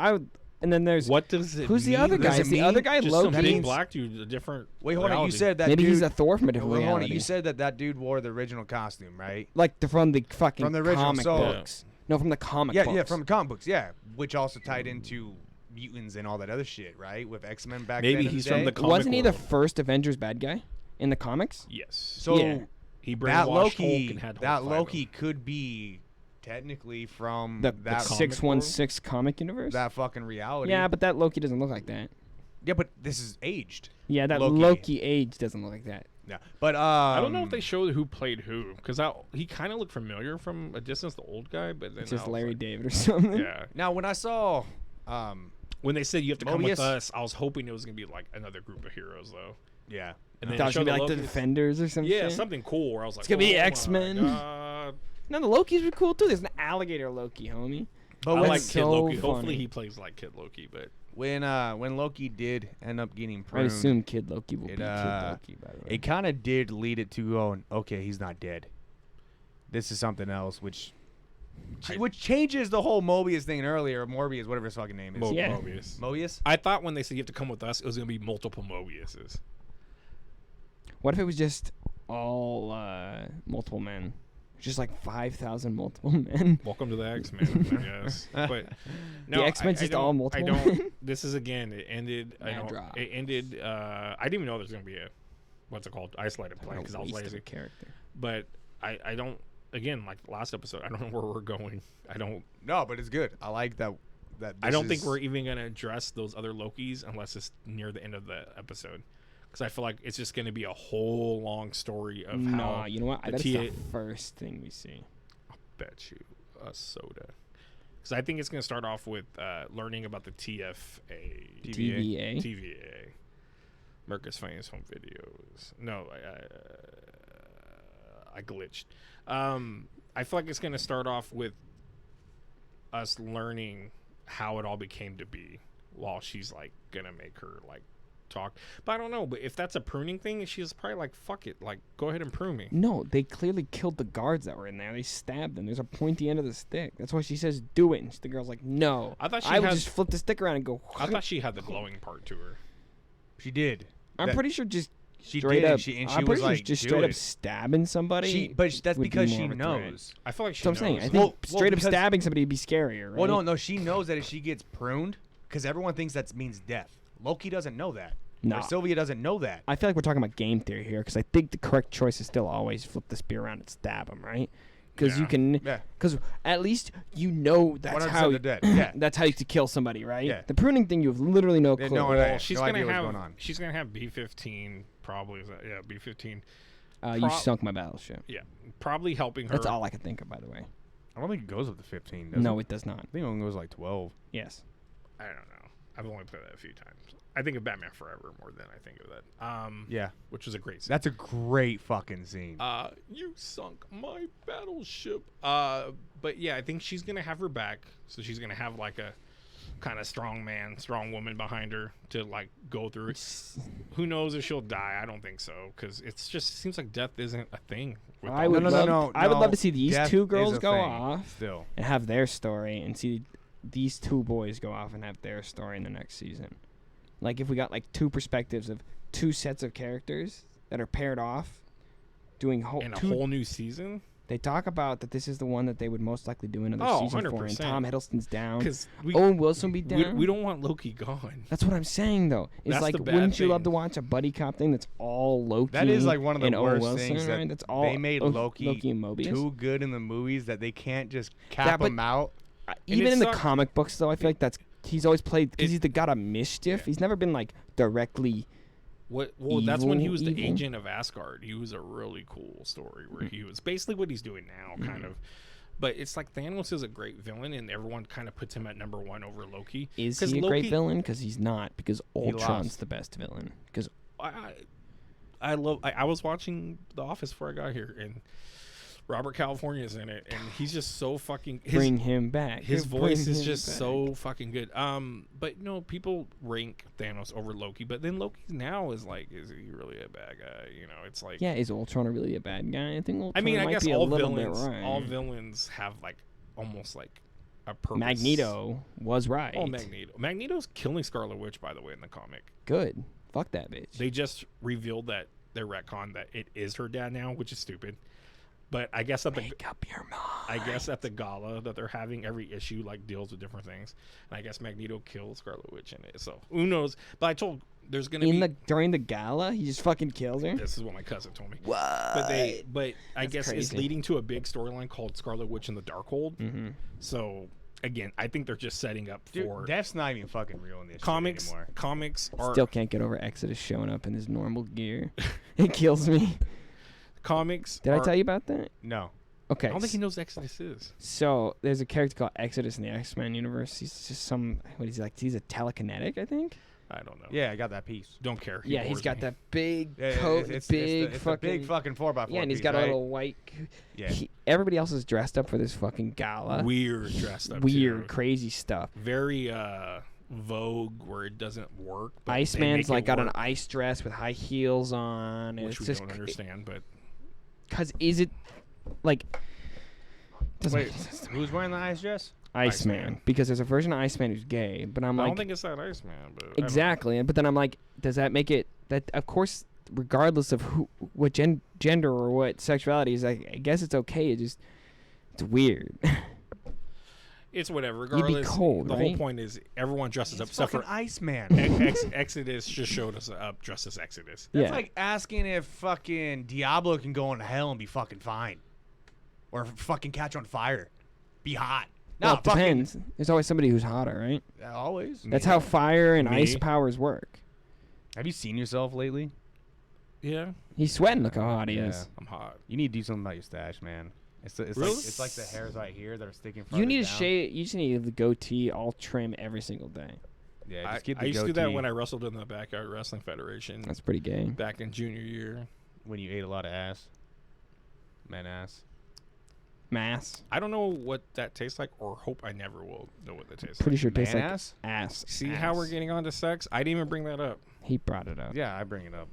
And then there's What does it who's the mean? other Does guy? it Is the mean other guy Just some Loki? big black dude, a different. Wait, hold on. You reality. said that Maybe dude. he's a Thor from a different Wait, hold on. reality. You said that dude wore the original costume, right? like from the fucking From the original, comic so- books. No, from the comic Yeah, books. yeah, from the comic books, yeah. Which also tied into mutants and all that other shit, right? With X-Men back Maybe then. in he's the from day. the comic Wasn't he the world. first Avengers bad guy in the comics? Yes. So Yeah. He that brainwashed Hulk Loki, and had Hulk that fight Loki him. could be technically from The that comic 616 comic universe? that fucking reality. Yeah, but that Loki doesn't look like that. yeah, but this is aged. Yeah, that Loki. Loki age doesn't look like that. Yeah, but I don't know if they showed who played who, because he kind of looked familiar from a distance, the old guy, but then It's just I was Larry like, David or something. Yeah. Now when I saw, When they said you have to come with Mobius? us, I was hoping it was gonna be like another group of heroes though. yeah, And I then thought it they was showed gonna be like the Loki's- Defenders or something. Yeah, something cool. Where I was like, It's gonna be oh my X-Men. God. No, the Lokis were cool too. There's an alligator Loki, homie. but I when, like That's Kid so Loki. funny. Hopefully he plays like Kid Loki, but when Loki did end up getting I pruned, assume Kid Loki will It, be Kid Loki, by the way. it kind of did lead it to going, okay, he's not dead. This is something else, which changes the whole Mobius thing earlier. Morbius, whatever his fucking name is. Yeah. Mobius. Mobius. I thought when they said you have to come with us, it was gonna be multiple Mobiuses. What if it was just all multiple men? Just like 5,000 multiple men. Welcome to the X-Men, I guess. But no, X-Men's just all multiple I men? don't. This is again. It ended. I Mad don't. drop. It ended. I didn't even know there's gonna be a what's it called isolated play because I was Waste of a lazy. character. But I don't. Again, like last episode, I don't know where we're going. I don't. No, but it's good. I like that. I don't think we're even gonna address those other Lokis unless it's near the end of the episode. Because I feel like it's just going to be a whole long story of how. No, you know what? I the bet it's the TA first thing we see. Bet you a soda. Because I think it's going to start off with learning about the TFA. TVA? TVA. Mercus Finance Home Videos. No, I glitched. I feel like it's going to start off with us learning how it all became to be while she's like going to make her like talk. But I don't know. But if that's a pruning thing, she's probably like, fuck it. Like, go ahead and prune me. No, they clearly killed the guards that were in there. They stabbed them. There's a pointy end of the stick. That's why she says, do it. And the girl's like, no. I thought she would had- just flip the stick around and go. I thought she had the glowing part to her. She did. I'm That- pretty sure just She straight did. up. And she I'm was pretty sure like, just do straight up it. stabbing somebody. That's would be because more she of a threat. knows. I feel like she That's what I'm saying. I knows. think Well, straight up because- stabbing somebody would be scarier, right? Well, no. She knows that if she gets pruned, because everyone thinks that means death. Loki doesn't know that. No. Or Sylvia doesn't know that. I feel like we're talking about game theory here because I think the correct choice is still always flip the spear around and stab him, right? Because you Yeah. can, Yeah. because at least you know that's 100% how they're dead. Yeah. that's how you to kill somebody, right? Yeah. The pruning thing, you have literally no They clue. know Well, no she's idea gonna what's have. going on. She's gonna have B-15. Probably is that? Yeah, B-15. You Pro- sunk my battleship. Yeah, probably helping her. That's all I can think of, by the way. I don't think it goes up to 15. Does No, it? it does not. I think it only goes like 12. Yes. I don't know. I've only played that a few times. I think of Batman Forever more than I think of that. Yeah. Which was a great scene. That's a great fucking scene. You sunk my battleship. But yeah, I think she's gonna have her back. So she's gonna have like a kind of strong man, strong woman behind her to like go through it. Who knows if she'll die? I don't think so because it's just seems like death isn't a thing. With I all would this. I would love to see these Death two is girls a go thing, off Still. and have their story, and see these two boys go off and have their story in the next season. Like if we got like two perspectives of two sets of characters that are paired off, doing In a whole new season. They talk about that this is the one that they would most likely do another season for, and 100%. Tom Hiddleston's down. Because Owen Wilson will be down. we don't want Loki gone. That's what I'm saying, though. It's That's like, the bad wouldn't you love thing. to watch a buddy cop thing that's all Loki? That is like one of the and Owen worst Wilson, things that right? That's all they made Loki and Mobius. too good in the movies that they can't just cap him out. Even it in the sucks. comic books, though, I feel like he's always played because he's the god of mischief. He's never been like directly. Well, that's when he was the evil. agent of Asgard. He was a really cool story where he was basically what he's doing now, kind of. But it's like Thanos is a great villain, and everyone kind of puts him at number 1 over Loki. Is he a great villain? Because he's not. Because Ultron's lost. the best villain. Because I was watching The Office before I got here, and Robert California's in it, and he's just so fucking bring him back. His Bring voice is him just back. so fucking good. But no, people rank Thanos over Loki, but then Loki now is like, is he really a bad guy? You know, it's like, Yeah, is Ultron really a bad guy? I think Ultron I mean, I might guess be all a little villains, bit right. all villains have like almost like a purpose. Magneto was right. Oh, Magneto's killing Scarlet Witch, by the way, in the comic. Good. Fuck that bitch. They just revealed that their retcon that it is her dad now, which is stupid. But I guess at Make up your mind. I guess at the gala that they're having, every issue like deals with different things, and I guess Magneto killed Scarlet Witch in it. So who knows? But I told there's gonna be during the gala, he just fucking kills her. This is what my cousin told me. What? But I guess it's crazy. leading to a big storyline called Scarlet Witch and the Darkhold. Mm-hmm. So again, I think they're just setting up Dude, for Death's not even fucking real in this comics. shit anymore. Comics are Still can't get over Exodus showing up in his normal gear. It kills me. comics. Did I tell you about that? No. Okay. I don't think he knows Exodus is. So there's a character called Exodus in the X-Men universe. He's just what is he like? He's a telekinetic, I think. I don't know. Yeah, I got that piece. Don't care. Yeah, he's bores got me. that big Yeah, coat, it's big the fucking big fucking 4x4. Yeah, and he's piece, got right? a little white. Yeah. Everybody else is dressed up for this fucking gala. Weird dressed up. Weird, too. crazy stuff. Very Vogue where it doesn't work. but they Iceman's make like it got an work, ice dress with high heels on. And which it's we just don't understand. But because is it like? Doesn't Wait, make sense to me. who's wearing the ice dress? Iceman, Iceman. because there's a version of Iceman who's gay, but I'm I like don't think it's that Iceman. But I don't know. exactly, but then I'm like, does that make it that? Of course, regardless of what gender or what sexuality is, I guess it's okay. It's weird. It's whatever. You'd be Regardless, cold, the whole right? point is everyone dresses up It's except fucking for Iceman. Exodus. Just showed us up dressed as Exodus. That's Yeah. like asking if fucking Diablo can go into hell and be fucking fine. Or fucking catch on fire. Be hot. Well, No, it fucking. depends. There's always somebody who's hotter, right? Always. That's how fire and Me? ice powers work. Have you seen yourself lately? Yeah, He's sweating. Look how hot he is. I'm hot. You need to do something about your stash, man. It's Really? like the hairs right here that are sticking. You need to down. shave. You just need the goatee all trim every single day. Yeah, I just keep the used to do that goatee when I wrestled in the Backyard Wrestling Federation That's pretty gay. back in junior year. when you ate a lot of ass. Man ass. Mass. I don't know what that tastes like, or hope I never will know what that tastes Pretty like. sure it tastes Man like ass? ass. See how we're getting on to sex? I didn't even bring that up. He brought it up. Yeah, I bring it up.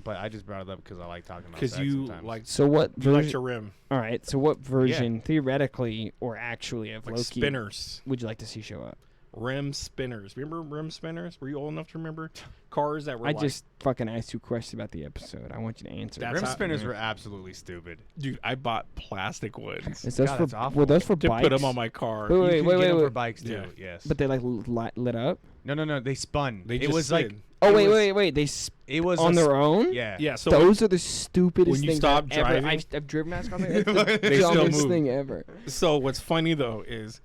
But I just brought it up because I like talking about Because sex you sometimes. like So what you like version? to rim All right. So what version, theoretically or actually, of like Loki spinners, would you like to see show up? rim spinners. Remember rim spinners? Were you old enough to remember cars that were? I like, just fucking asked you questions about the episode. I want you to answer. That's Rim how- spinners were absolutely stupid. dude. I bought plastic ones Is those God, for that's awful. were those for to bikes? put them on my car. Wait, You wait, can wait, get them wait. for bikes too. Yeah. Yes. But they like lit up. No. They spun. They it just was slid. like. Oh it wait, was- wait. They It was on a their own. Yeah. Yeah. So Those are the stupidest when you things stop I've ever. driving- I've driven past cars like that. It's the They still dumbest move. thing ever. So what's funny though is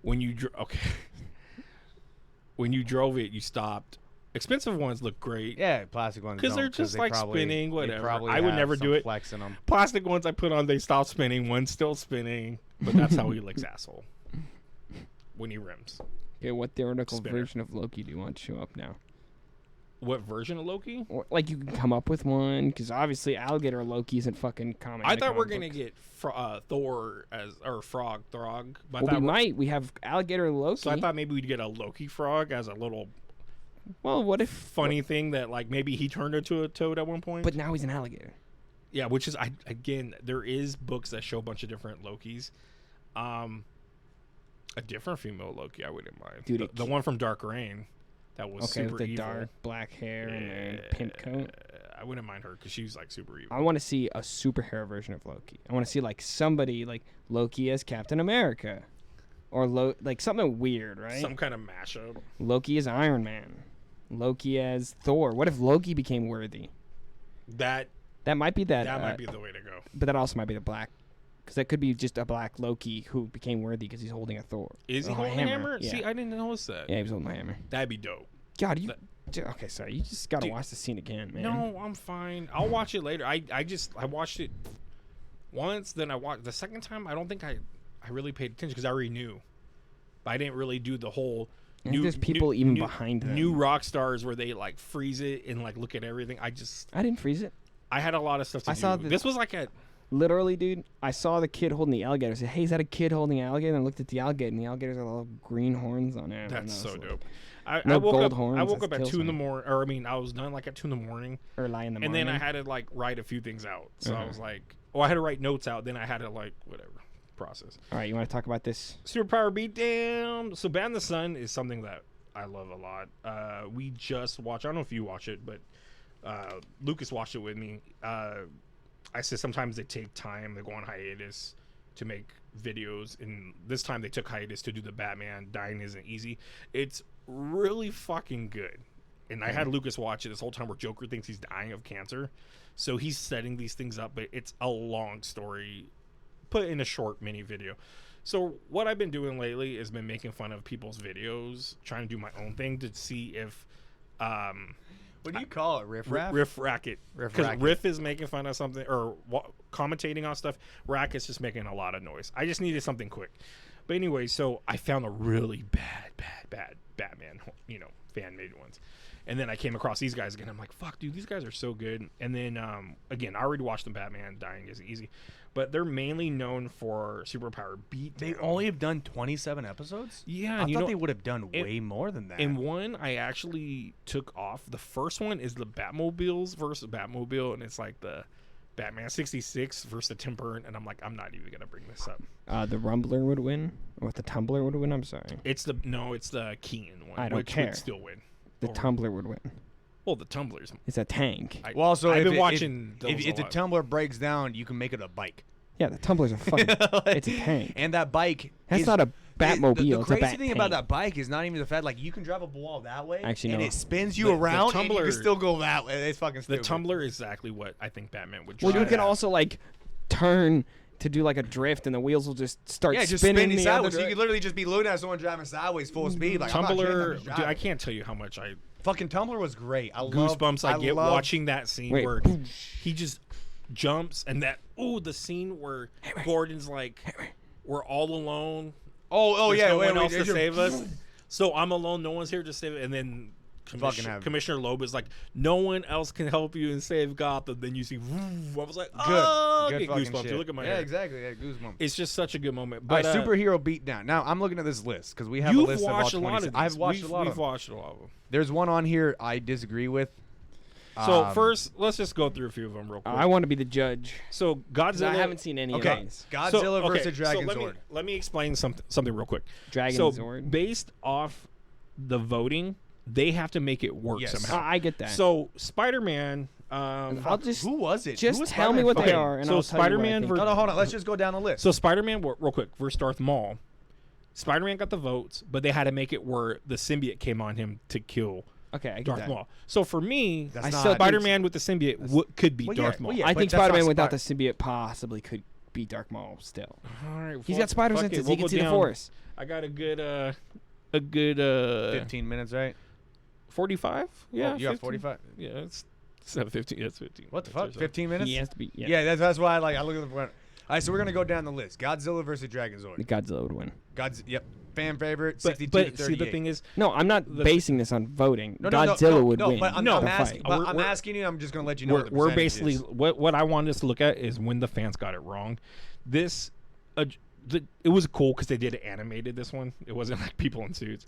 when you when you drove it, you stopped. Expensive ones look great. Yeah, plastic ones. 'Cause they're don't, just they like probably- spinning, they whatever. probably I would have never some do it. Flex in them. Plastic ones I put on, they stop spinning. One's still spinning, but that's how he licks asshole when he rims. Okay, what theoretical Spinner. version of Loki do you want to show up now? What version of Loki? Or, like you can come up with one, because obviously alligator Loki isn't fucking common. I thought we're gonna get Thor or Frog Throg. But I Well, thought we we're- might. We have alligator Loki. So I thought maybe we'd get a Loki frog as a little well, what if? funny thing that like maybe he turned into a toad at one point. But now he's an alligator. Yeah, which is again there is books that show a bunch of different Lokis. A different female Loki I wouldn't mind. Dude, The one from Dark Reign that was Okay, super with the evil. dark black hair and pimp coat. I wouldn't mind her because she's like super evil. I want to see a superhero version of Loki. I want to see like somebody like Loki as Captain America, or like something weird, right? Some kind of mashup. Loki as Iron Man, Loki as Thor. What if Loki became worthy? That might be that. That might be the way to go. But that also might be the black, because that could be just a black Loki who became worthy because he's holding a Thor. Is he or holding a hammer? Yeah. See, I didn't notice that. Yeah, he was holding a hammer. That'd be dope. God, okay, sorry. You just gotta watch the scene again, man. No, I'm fine. I'll watch it later. I watched it once, then I watched the second time. I don't think I really paid attention because I already knew. But I didn't really do the whole. There's people behind them. New rock stars where they like freeze it and like look at everything. I didn't freeze it. I had a lot of stuff to do. saw This was like a. Literally, dude, I saw the kid holding the alligator. I said, hey, is that a kid holding an alligator? And I looked at the alligator, and the alligator's got little green horns on it. That's so dope. No I woke gold up, horns. I woke up at kills 2 in the me. morning, or I mean, I was done like at 2 in the morning. Or lie in the And morning. then I had to like write a few things out. So I was like, I had to write notes out. Then I had to like, whatever, process. All right, you want to talk about this? Superpower Beatdown. So Bad in the Sun is something that I love a lot. We just watched, I don't know if you watch it, but Lucas watched it with me. I said sometimes they take time, they go on hiatus to make videos, and this time they took hiatus to do the Batman Dying Isn't Easy. It's really fucking good. And I had Lucas watch it this whole time where Joker thinks he's dying of cancer. So he's setting these things up, but it's a long story put in a short mini video. So what I've been doing lately is been making fun of people's videos, trying to do my own thing to see if What do you call it? Riff raff? Riff Racket. Because Riff is making fun of something or commentating on stuff. Racket's just making a lot of noise. I just needed something quick. But anyway, so I found a really bad Batman, fan-made ones. And then I came across these guys again. I'm like, fuck, dude, these guys are so good. And then, again, I already watched the Batman Dying Isn't Easy. But they're mainly known for Superpower Beatdown. They only have done 27 episodes? Yeah. I thought they would have done way more than that. And one I actually took off. The first one is the Batmobiles versus Batmobile. And it's like the Batman 66 versus the Tim Burton. And I'm like, I'm not even going to bring this up. The Rumbler would win? Or the Tumbler would win? I'm sorry. It's the Keaton one. I don't which care. would still win. The Tumbler would win. Well, the Tumblers. It's a tank. I've been watching those if the tumbler breaks down, you can make it a bike. Yeah, the Tumbler's a fucking... it's a tank. And that bike... That's not a Batmobile. The it's a crazy thing about tank. that bike is not even the fact, like, you can drive a wall that way, Actually, and no. it spins you around, and you Tumbler- can still go that way. It's fucking The stupid. Tumbler is exactly what I think Batman would Well, try. you can also, like, turn to do, like, a drift, and the wheels will just start just spinning spinning the other sideways. So you could literally just be looking at someone driving sideways full speed. Like, Tumbler, I'm dude, not I can't tell you how much I fucking Tumbler was great. goosebumps I get love- watching that scene Wait. where he just jumps and the scene where Gordon's like, we're all alone. Oh There's yeah, no wait, one wait, else to you're- save us. So I'm alone. No one's here to save it. And then Commissioner Loeb is like, no one else can help you and save Gotham. Then you see, I was like, oh, good get fucking goosebumps. shit. You look at my yeah, hair. exactly. Yeah, goosebumps. It's just such a good moment. All right, But superhero beatdown. Now I'm looking at this list because we have a you've list of all watched a 20. lot of these. I've watched a lot of We've them. watched a lot of them. There's one on here I disagree with. So first, let's just go through a few of them real quick. I want to be the judge. So 'Cause Godzilla. I haven't seen any Okay, of these. Godzilla versus Dragon so Zord. let me explain something real quick. Dragon so Zord. based off the voting, they have to make it work Yes. somehow. I get that. So Spider-Man. I'll just Who was it? just Who was tell me Spider-Man what they fighting? are, and So I'll tell you what I Spider-Man think. versus- No, hold on. Let's just go down the list. So Spider-Man, real quick, versus Darth Maul. Spider-Man got the votes, but they had to make it where the symbiote came on him to kill Okay, I get Darth that. Maul. So for me, That's I not- still think- Spider-Man with the symbiote could be Well, yeah, Darth Maul. well, yeah. I but think that's not Spider-Man without the Spy- symbiote possibly could be Dark Maul still. All right, He's got spider fuck it, senses. we'll He can go see the down. force. I got a good 15 minutes, right? 45. Yeah, Oh, you got 15. 45. Yeah, it's 15. That's 15. What the That's fuck? what 15 minutes? He has to be. Yeah. Yeah, that's why I look at the front. All right, so we're gonna go down the list. Godzilla versus Dragon Zord. Godzilla would win. Yep. Fan favorite. But 62 to see, 38. the thing is, No, I'm not basing this on voting. No, Godzilla would no, win. But I'm, No, I'm the asking. fight. But I'm We're- asking you. I'm just gonna let you know. we're, what the we're percentage basically is. what I wanted us to look at is when the fans got it wrong. This, it was cool because they did animated this one. It wasn't like people in suits,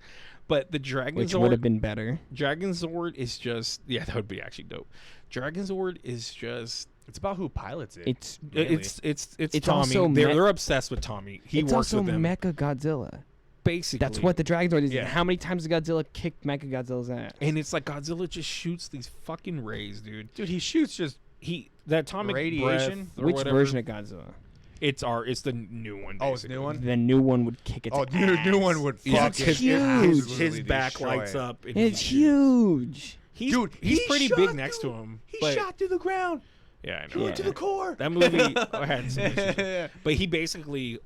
but the Dragon which Zord would have been better. Dragon Zord is just that would be actually dope. Dragon Zord is just It's about who pilots it. It's really. it's It's Tommy. also They're obsessed with Tommy. He it's works also with them. Mecha Godzilla. basically. That's what the Dragonzord is. Yeah. How many times did Godzilla kick Mechagodzilla's ass? And it's like Godzilla just shoots these fucking rays, dude. Dude, he shoots just The atomic radiation? breath or Which whatever, version of Godzilla? It's the new one. Oh, it's the new basically. one? The new one would kick its Oh, ass. new one would Yeah, fucking it's huge. His back destroy lights it. up. And It's he shoots. huge. He's he pretty shot big next through- to him. He but, shot through the ground. Yeah, I He know. went to the core. That movie had some issues. But he basically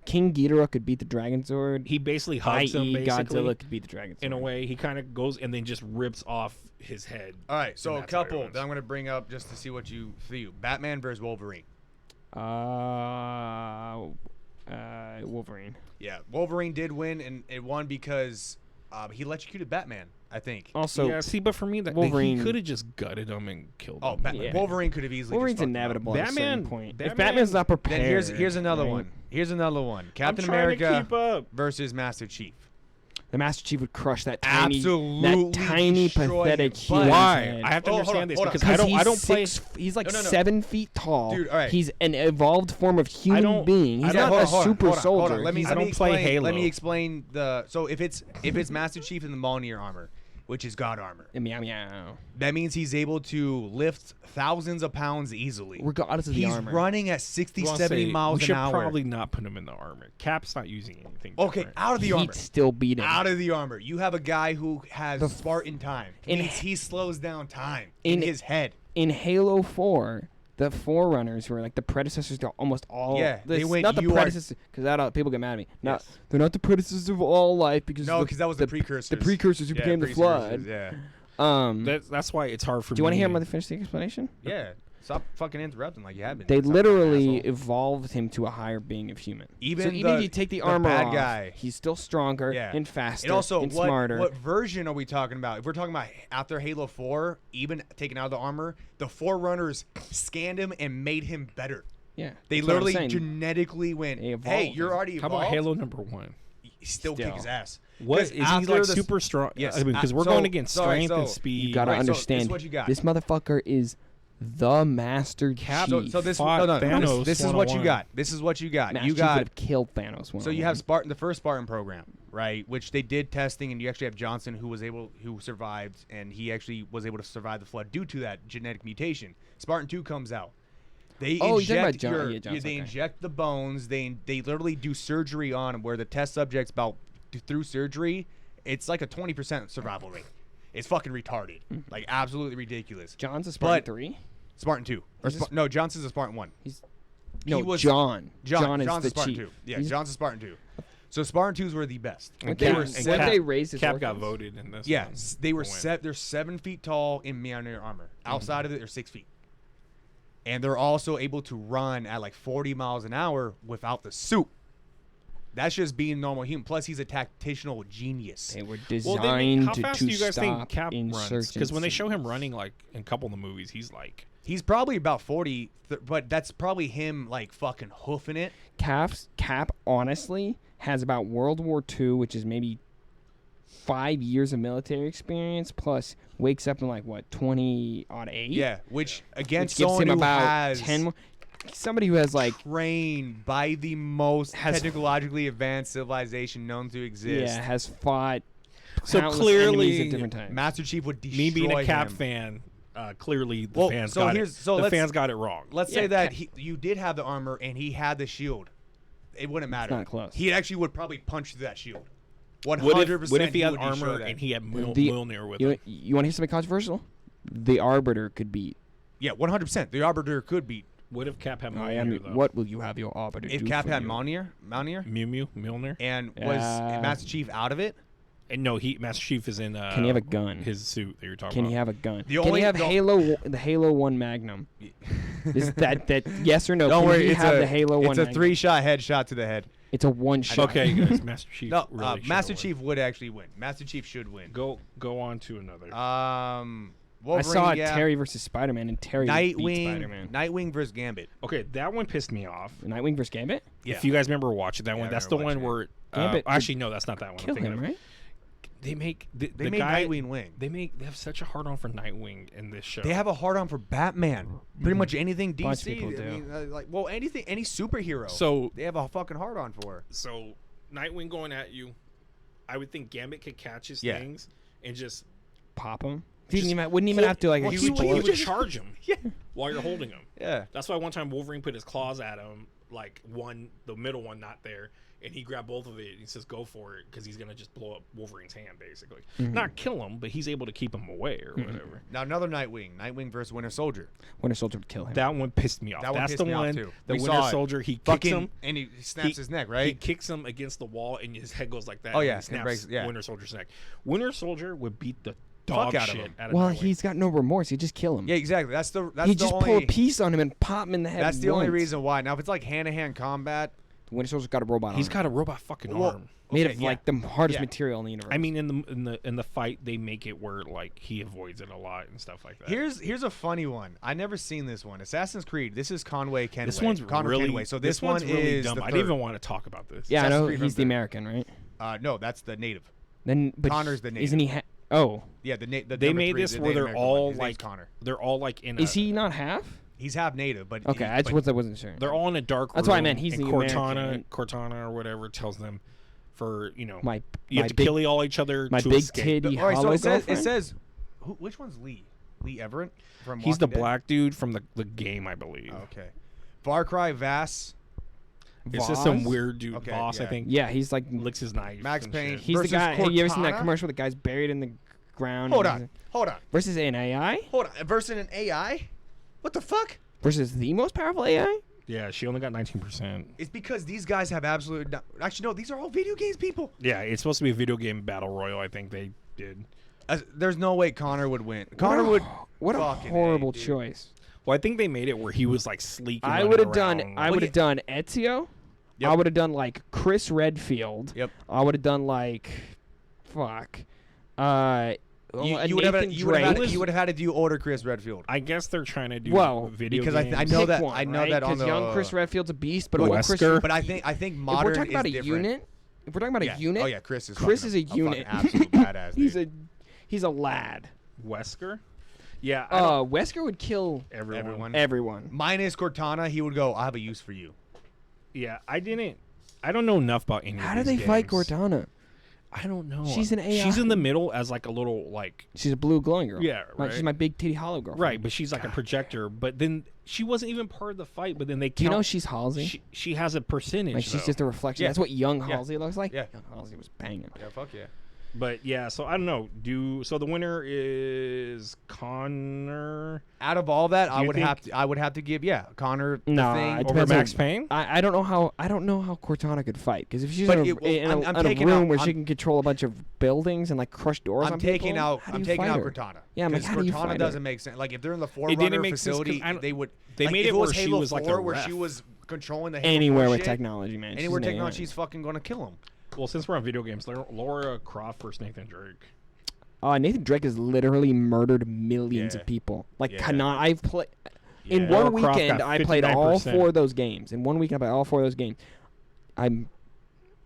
King Ghidorah could beat the Dragonzord. he basically hugs him i.e. basically Godzilla could beat the Dragonzord. in a way. He kind of goes and then just rips off his head. All right, so a that's how it couple runs. that I'm going to bring up just to see what you feel. Batman versus Wolverine. Wolverine. Yeah, Wolverine did win, and it won because he electrocuted Batman, I think. Also, yeah, see, but for me, that Wolverine- he could have just gutted him and killed Oh, him. Yeah. Wolverine could have easily. Wolverine's just fucked him up. inevitable at a certain Batman- point. If Batman- Batman's not prepared, Then here's another right? one. Here's another one. Captain I'm trying to America keep up. versus Master Chief. The Master Chief would crush that Absolutely tiny, destroy pathetic him. human's Why? head. I have to Oh, hold understand on, this hold on. because I don't play. He's like No, no, no. 7 feet tall. Dude, all right. He's an evolved form of human don't- being. I He's don't- not Hold a on, hold on, super hold on, soldier. hold on. Let me, He's- I let me don't play explain. Halo. Let me explain the. So if it's Master Chief in the Mjolnir armor, which is God armor, meow meow. that means he's able to lift thousands of pounds easily. Regardless of the He's armor. running at 60, Well, I'll 70 say, miles we an should hour. probably not put him in the armor. Cap's not using anything. Okay, different. out of the armor. He'd still beat him. Out of the armor. You have a guy who has The- Spartan time. in- Means he slows down time in his head. In Halo 4, the Forerunners were like the predecessors to almost all. Yeah, they went, Not the "You are-" predecessors, because people get mad at me. No, Yes. they're not the predecessors of all life because No, because that was the precursors. The precursors who Yeah, became the flood. Yeah. That's why it's hard for me. Do you want to hear him finish the explanation? Yeah. Stop fucking interrupting like you have been. They Stop, literally asshole. evolved him to a higher being of human. Even so even the- if you take the the armor bad off, guy. he's still stronger Yeah. and faster And also, and what, smarter. what version are we talking about? If we're talking about after Halo 4, even taking out the armor, the Forerunners scanned him and made him better. Yeah, They that's what I'm literally saying. genetically went, They hey, evolved you're him. already How evolved. about Halo number 1? Still kick his ass. What is he like super strong? Yes, I mean, because we're so- going against so, all right, strength and so speed. You gotta Right, so this is understand. what you got. This motherfucker is the Master Cap- Chief. So this, fought no, Thanos this is what you 101. got. This is what you got. Master You Chief would got. have killed Thanos. So you have Spartan, the first Spartan program, right? Which they did testing, and you actually have Johnson, who survived, and he actually was able to survive the flood due to that genetic mutation. Spartan 2 comes out. They Oh, you're talking about inject Johnson, they okay. inject the bones. They literally do surgery on him, where the test subjects through surgery, it's like a 20% survival rate. It's fucking retarded, like absolutely ridiculous. John's a Spartan But- 3. Spartan 2, or He's a no, Johnson's a Spartan 1. No, was- John. John is John's the a Spartan chief. 2. Yeah, He's- John's a Spartan 2. So Spartan 2s were the best. And They Cap- were and set- Cap- they raised his Cap got organs. voted in this. Yeah, one they were to win. set. They're 7 feet tall in Mjolnir armor. Outside of it, they're 6 feet, and they're also able to run at like 40 miles an hour without the suit. That's just being normal human. Plus, he's a tactical genius. They were Well, designed how to fast do you guys think stop Cap runs? insurgency. Because when they show him running, like in a couple of the movies, he's like, He's probably about 40, but that's probably him like fucking hoofing it. Cap honestly has about World War II, which is maybe 5 years of military experience, plus wakes up in like what 20-8. Yeah, which against gives someone him who about has 10 more. Somebody who has like trained by the most Has- technologically advanced civilization known to exist. has fought So countless clearly, enemies at different times. Master Chief would destroy me being a Cap him. fan. Clearly, the Well, fans so got it. here's- so the let's- fans got it wrong. Let's Yeah, say that you did have the armor and he had the shield. It wouldn't matter. not close. He actually would probably punch through that shield. 100%. What if he had would destroy armor that. and he had The- Mjolnir with You, him? you want to hear something controversial? The Arbiter could beat. Yeah, 100%. The Arbiter could beat. What if Cap had I Mjolnir, am. though? What will you have your Arbiter If do Cap for had you? Mjolnir, Mjolnir? and was Master Chief out of it, And no, Master Chief is in. Can he have a gun? His suit that you're talking Can about. he have a gun? The Can only- he have the- the Halo 1 Magnum? Is that yes or no? don't Can worry, he it's have a the Halo 1 it's a Magnum? 3-shot headshot to the head. It's a one shot. Okay, guys, Master Chief. No, really Master should've Chief would actually win. Master Chief should win. won. Go on to another. I Wolverine, saw it yeah. Terry versus Spider-Man, and Terry beat Spider-Man. Nightwing versus Gambit. Okay, that one pissed me off. Nightwing versus Gambit? Yeah. If you guys remember watching that Yeah, one, I that's the remember one watching where. Gambit Actually, no, that's not that one. Kill I'm thinking him, of. right? They make the made guy, Nightwing win. They have such a hard on for Nightwing in this show. They have a hard on for Batman. Pretty much anything DC. Bunch of people I do. mean, any superhero. So they have a fucking hard on for. so Nightwing going at you, I would think Gambit could catch his Yeah. things and just Pop him. Just Wouldn't even have to like. Well, he explode. would charge him while you're holding him. Yeah. That's why one time Wolverine put his claws at him, like the middle one not there, and he grabbed both of it. And he says, "Go for it," because he's gonna just blow up Wolverine's hand, basically. Not kill him, but he's able to keep him away or whatever. Now another Nightwing versus Winter Soldier. Winter Soldier would kill him. That one pissed me off. That one That's pissed the me off, one. too. The We Winter saw it. Soldier, he kicks Fucking him. and he snaps his neck, right? He kicks him against the wall, and his head goes like that. Oh, and yeah, he and snaps breaks- yeah. Winter Soldier's neck. Winter Soldier would beat the dog Fuck out of shit him. out of Well, Nightwing. he's got no remorse. He just kill him. Yeah, exactly. That's the He just only pull a piece on him and pop him in the head. that's the only once. reason why. Now if it's like hand-to-hand combat, Winter Soldier's got a robot. He's arm. got a robot fucking Well, arm. made okay, of yeah. like the hardest Yeah. material in the universe. I mean, in the fight, they make it where like he avoids it a lot and stuff like that. here's a funny one. I never seen this one. Assassin's Creed. This is Conway Kenway. this one's Connor really Kenway. So this one's one really is dumb. the I didn't third. even want to talk about this. yeah, I Assassin's know Creed he's the from American, right? No, that's the native. Then, but Connor's the Isn't he? Oh, Yeah, the They number made three, this the where Native they're American all one. His name's like Connor. they're all like in. is he not half? He's half native, but Okay, that's but what I wasn't sure. They're all in a dark room. That's what I meant. He's and the Cortana, American. Cortana or whatever tells them for My you have my to big kill all each other. my to big escape. titty all right, so hollow it girlfriend? says which one's Lee? Lee Everett from He's the Walking Dead? black dude from the game, I believe. Oh, okay. Far Cry Vass, It's just some Voss? weird dude. Okay, Voss, I yeah. think. Yeah, he's like Licks his knife. Max and Payne. shit. he's the versus guy. Hey, you ever seen that Cortana? commercial with the guy's buried in the ground? Hold and on. Versus an AI? Hold on. Versus an AI? What the fuck? Versus the most powerful AI? Yeah, she only got 19%. It's because these guys have absolute. Actually, no. These are all video games people. Yeah, it's supposed to be a video game battle royal. I think they did. There's no way Connor would win. Connor would. What a fucking horrible dude. choice. Well, I think they made it where he was like sleek. and I running would have done. around, I like- would have done Ezio. Yep. I would have done like Chris Redfield. Yep. I would have done like, fuck. You would have Nathan you would have Drake. had, you would have had to do older Chris Redfield. I guess they're trying to do Well, video because I games. know Pick that- one, I know right? that on 'Cause the- young Chris Redfield's a beast, but Wesker. old Chris. But I think If modern we're talking about a is different. unit, if we're talking about Yeah. a unit, Oh yeah, Chris is. Chris fucking is a unit. fucking absolute badass. he's dude. he's a lad. Wesker. Yeah, I don't- Wesker would kill everyone. everyone. Minus Cortana, he would go. I have a use for you. Yeah, I don't know enough about any. How of do these they fight games. Cortana? I don't know. She's an AI. She's in the middle as like a little like She's a blue glowing girl. Yeah, Like, she's right. my big titty hollow girl. right, but she's like a projector. But then she wasn't even part of the fight. But then they Do you know count- she's Halsey? she has a percentage. Like she's though. just a reflection. Yeah. That's what young Yeah. Halsey looks like. Yeah. Young Halsey was banging. Yeah, fuck yeah. But yeah, so I don't know. So the winner is Connor Out of all that, I You would think- have to give Connor the Nah, thing it over depends on- Max Payne. I don't know how Cortana could fight, because if she's But in a, it- well, in a, I'm in a taking room out- where she I'm- can control a bunch of buildings and like crush doors I'm on taking people, out how do I'm you taking fight out her? Cortana. Yeah, I'm like, 'Cause how do you Cortana fight her? doesn't make sense. Like if they're in the didn't Forerunner make sense 'cause facility, I don't- they would. they like, made if it was where she Halo was like 4, the where ref. she was controlling the Halo Anywhere 4 with shit, technology, man. Anywhere She's an technology, AI. she's fucking gonna kill him. Well, since we're on video games, Laura Croft versus Nathan Drake. Nathan Drake has literally murdered millions Yeah. of people. Like, Yeah. I've played. In Yeah. one Laura Croft weekend, got I played all 59%. 4 of those games. In one weekend, I played all 4 of those games. I'm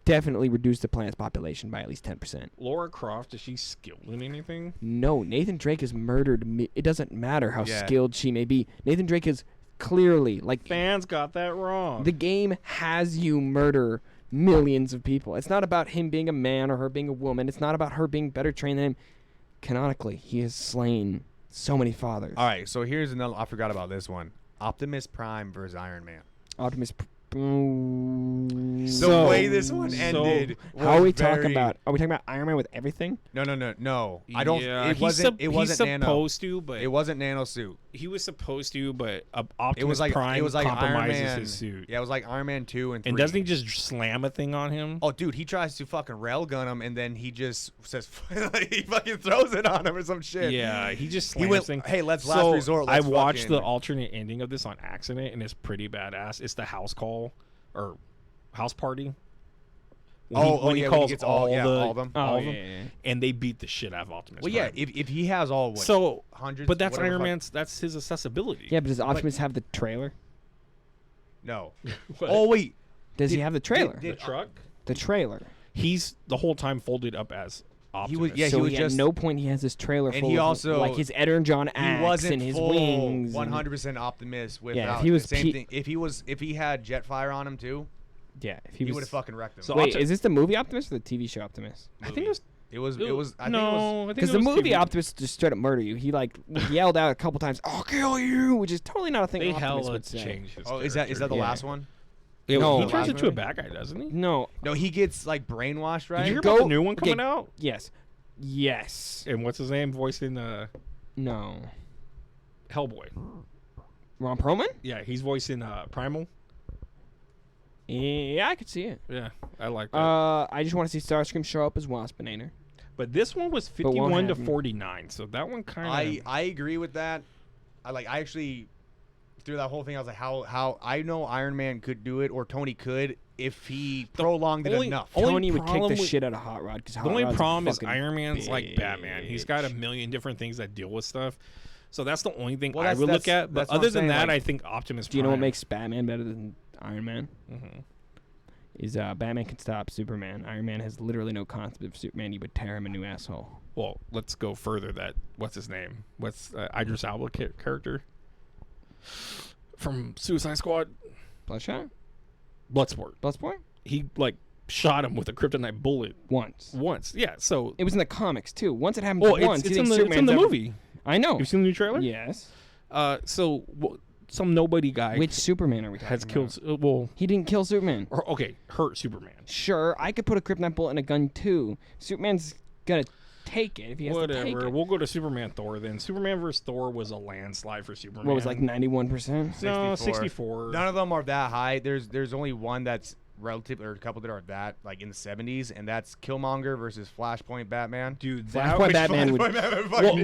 definitely reduced the planet's population by at least 10%. Laura Croft, is she skilled in anything? No, Nathan Drake has murdered. It doesn't matter how Yeah. skilled she may be. Nathan Drake is clearly like Fans got that wrong. the game has you murder millions of people. It's not about him being a man or her being a woman. It's not about her being better trained than him. Canonically, he has slain so many fathers. All right, so here's another. I forgot about this one. Optimus Prime versus Iron Man. Optimus. The way this one ended. How are we was talking very- about? Are we talking about Iron Man with everything? No. I don't. Yeah, it wasn't. It wasn't he's nano. supposed to, but It wasn't nano suit. he was supposed to, but Optimus It was like Prime it was like Iron compromises Man. his suit. Yeah, it was like Iron Man 2 and 3. And doesn't he just slam a thing on him? Oh, dude, he tries to fucking railgun him, and then he just says he fucking throws it on him or some shit. Yeah, he just He slams went, thing. hey, let's So last resort. Let's I watched fucking- the alternate ending of this on accident, and it's pretty badass. It's the house call or house party. When he calls gets all all of them. Oh, all of yeah, them, yeah. and they beat the shit out of Optimus. Well, yeah, Prime. if he has all what, so hundreds, but that's whatever Iron fuck- Man's. That's his accessibility. Yeah, but does Optimus have the trailer? No. What? Oh wait, Does he have the trailer? the truck. the trailer. He's the whole time folded up as Optimus. Yeah, so he was at just- no point he has this trailer and full he of also- like his Ed and John he axe wasn't and his full wings. 100% Optimus without if he was the same pe- thing. If he had Jetfire on him too, Yeah, if he he would have was. fucking wrecked him. So Wait, is this the movie Optimus or the TV show Optimus? I think it was. It was. I think it was. Because the movie Optimus just straight up murder you. He like yelled out a couple times, "I'll kill you," which is totally not a thing They Optimus hella would say. changed his Oh, is that the Yeah. last one? Yeah, No. he turns Last into a movie? bad guy, doesn't he? No. No, he gets like brainwashed, right? Did you hear Go- about the new one okay. coming out? Yes. Yes. And what's his name? Voicing No. Hellboy. Ron Perlman? Yeah, he's voicing Primal. Yeah, I could see it. Yeah, I like that. I just want to see Starscream show up as Waspinator. But this one was But won't 51 to happen. 49, so that one kind of. I agree with that. I actually through that whole thing. I was like, how I know Iron Man could do it or Tony could if he prolonged it enough. only Tony would kick problem the with- shit out of Hot Rod because The only problem is Iron Man's like Batman. He's got a million different things that deal with stuff. So that's the only thing Well, I that's- would look that's- at. But that's what other I'm than saying, that, like- I think Optimus Do you know what Prime- makes Batman better than Iron Man? Mhm. Is Batman can stop Superman. Iron Man has literally no concept of Superman. He would tear him a new asshole. Well, let's go further. What's his name? What's Idris Elba character from Suicide Squad? Bloodshot? Bloodsport. Bloodsport? He like shot him with a kryptonite bullet Once. once. Yeah. So It was in the comics too. Once it happened well, once. it's you in think the Superman's ever- movie. I know. You've seen the new trailer? Yes. So some nobody guy Which Superman are we talking has about? killed. Well, He didn't kill Superman. or okay, hurt Superman. Sure, I could put a kryptonite bullet in a gun too. Superman's gonna take it if he has to take Whatever. it. We'll go to Superman Thor then. Superman versus Thor was a landslide for Superman. What was like 91%? No, 64. 64. None of them are that high. There's only one that's relative, or a couple that are that like in the 70s, and that's Killmonger versus Flashpoint Batman. Dude, Flashpoint Batman would.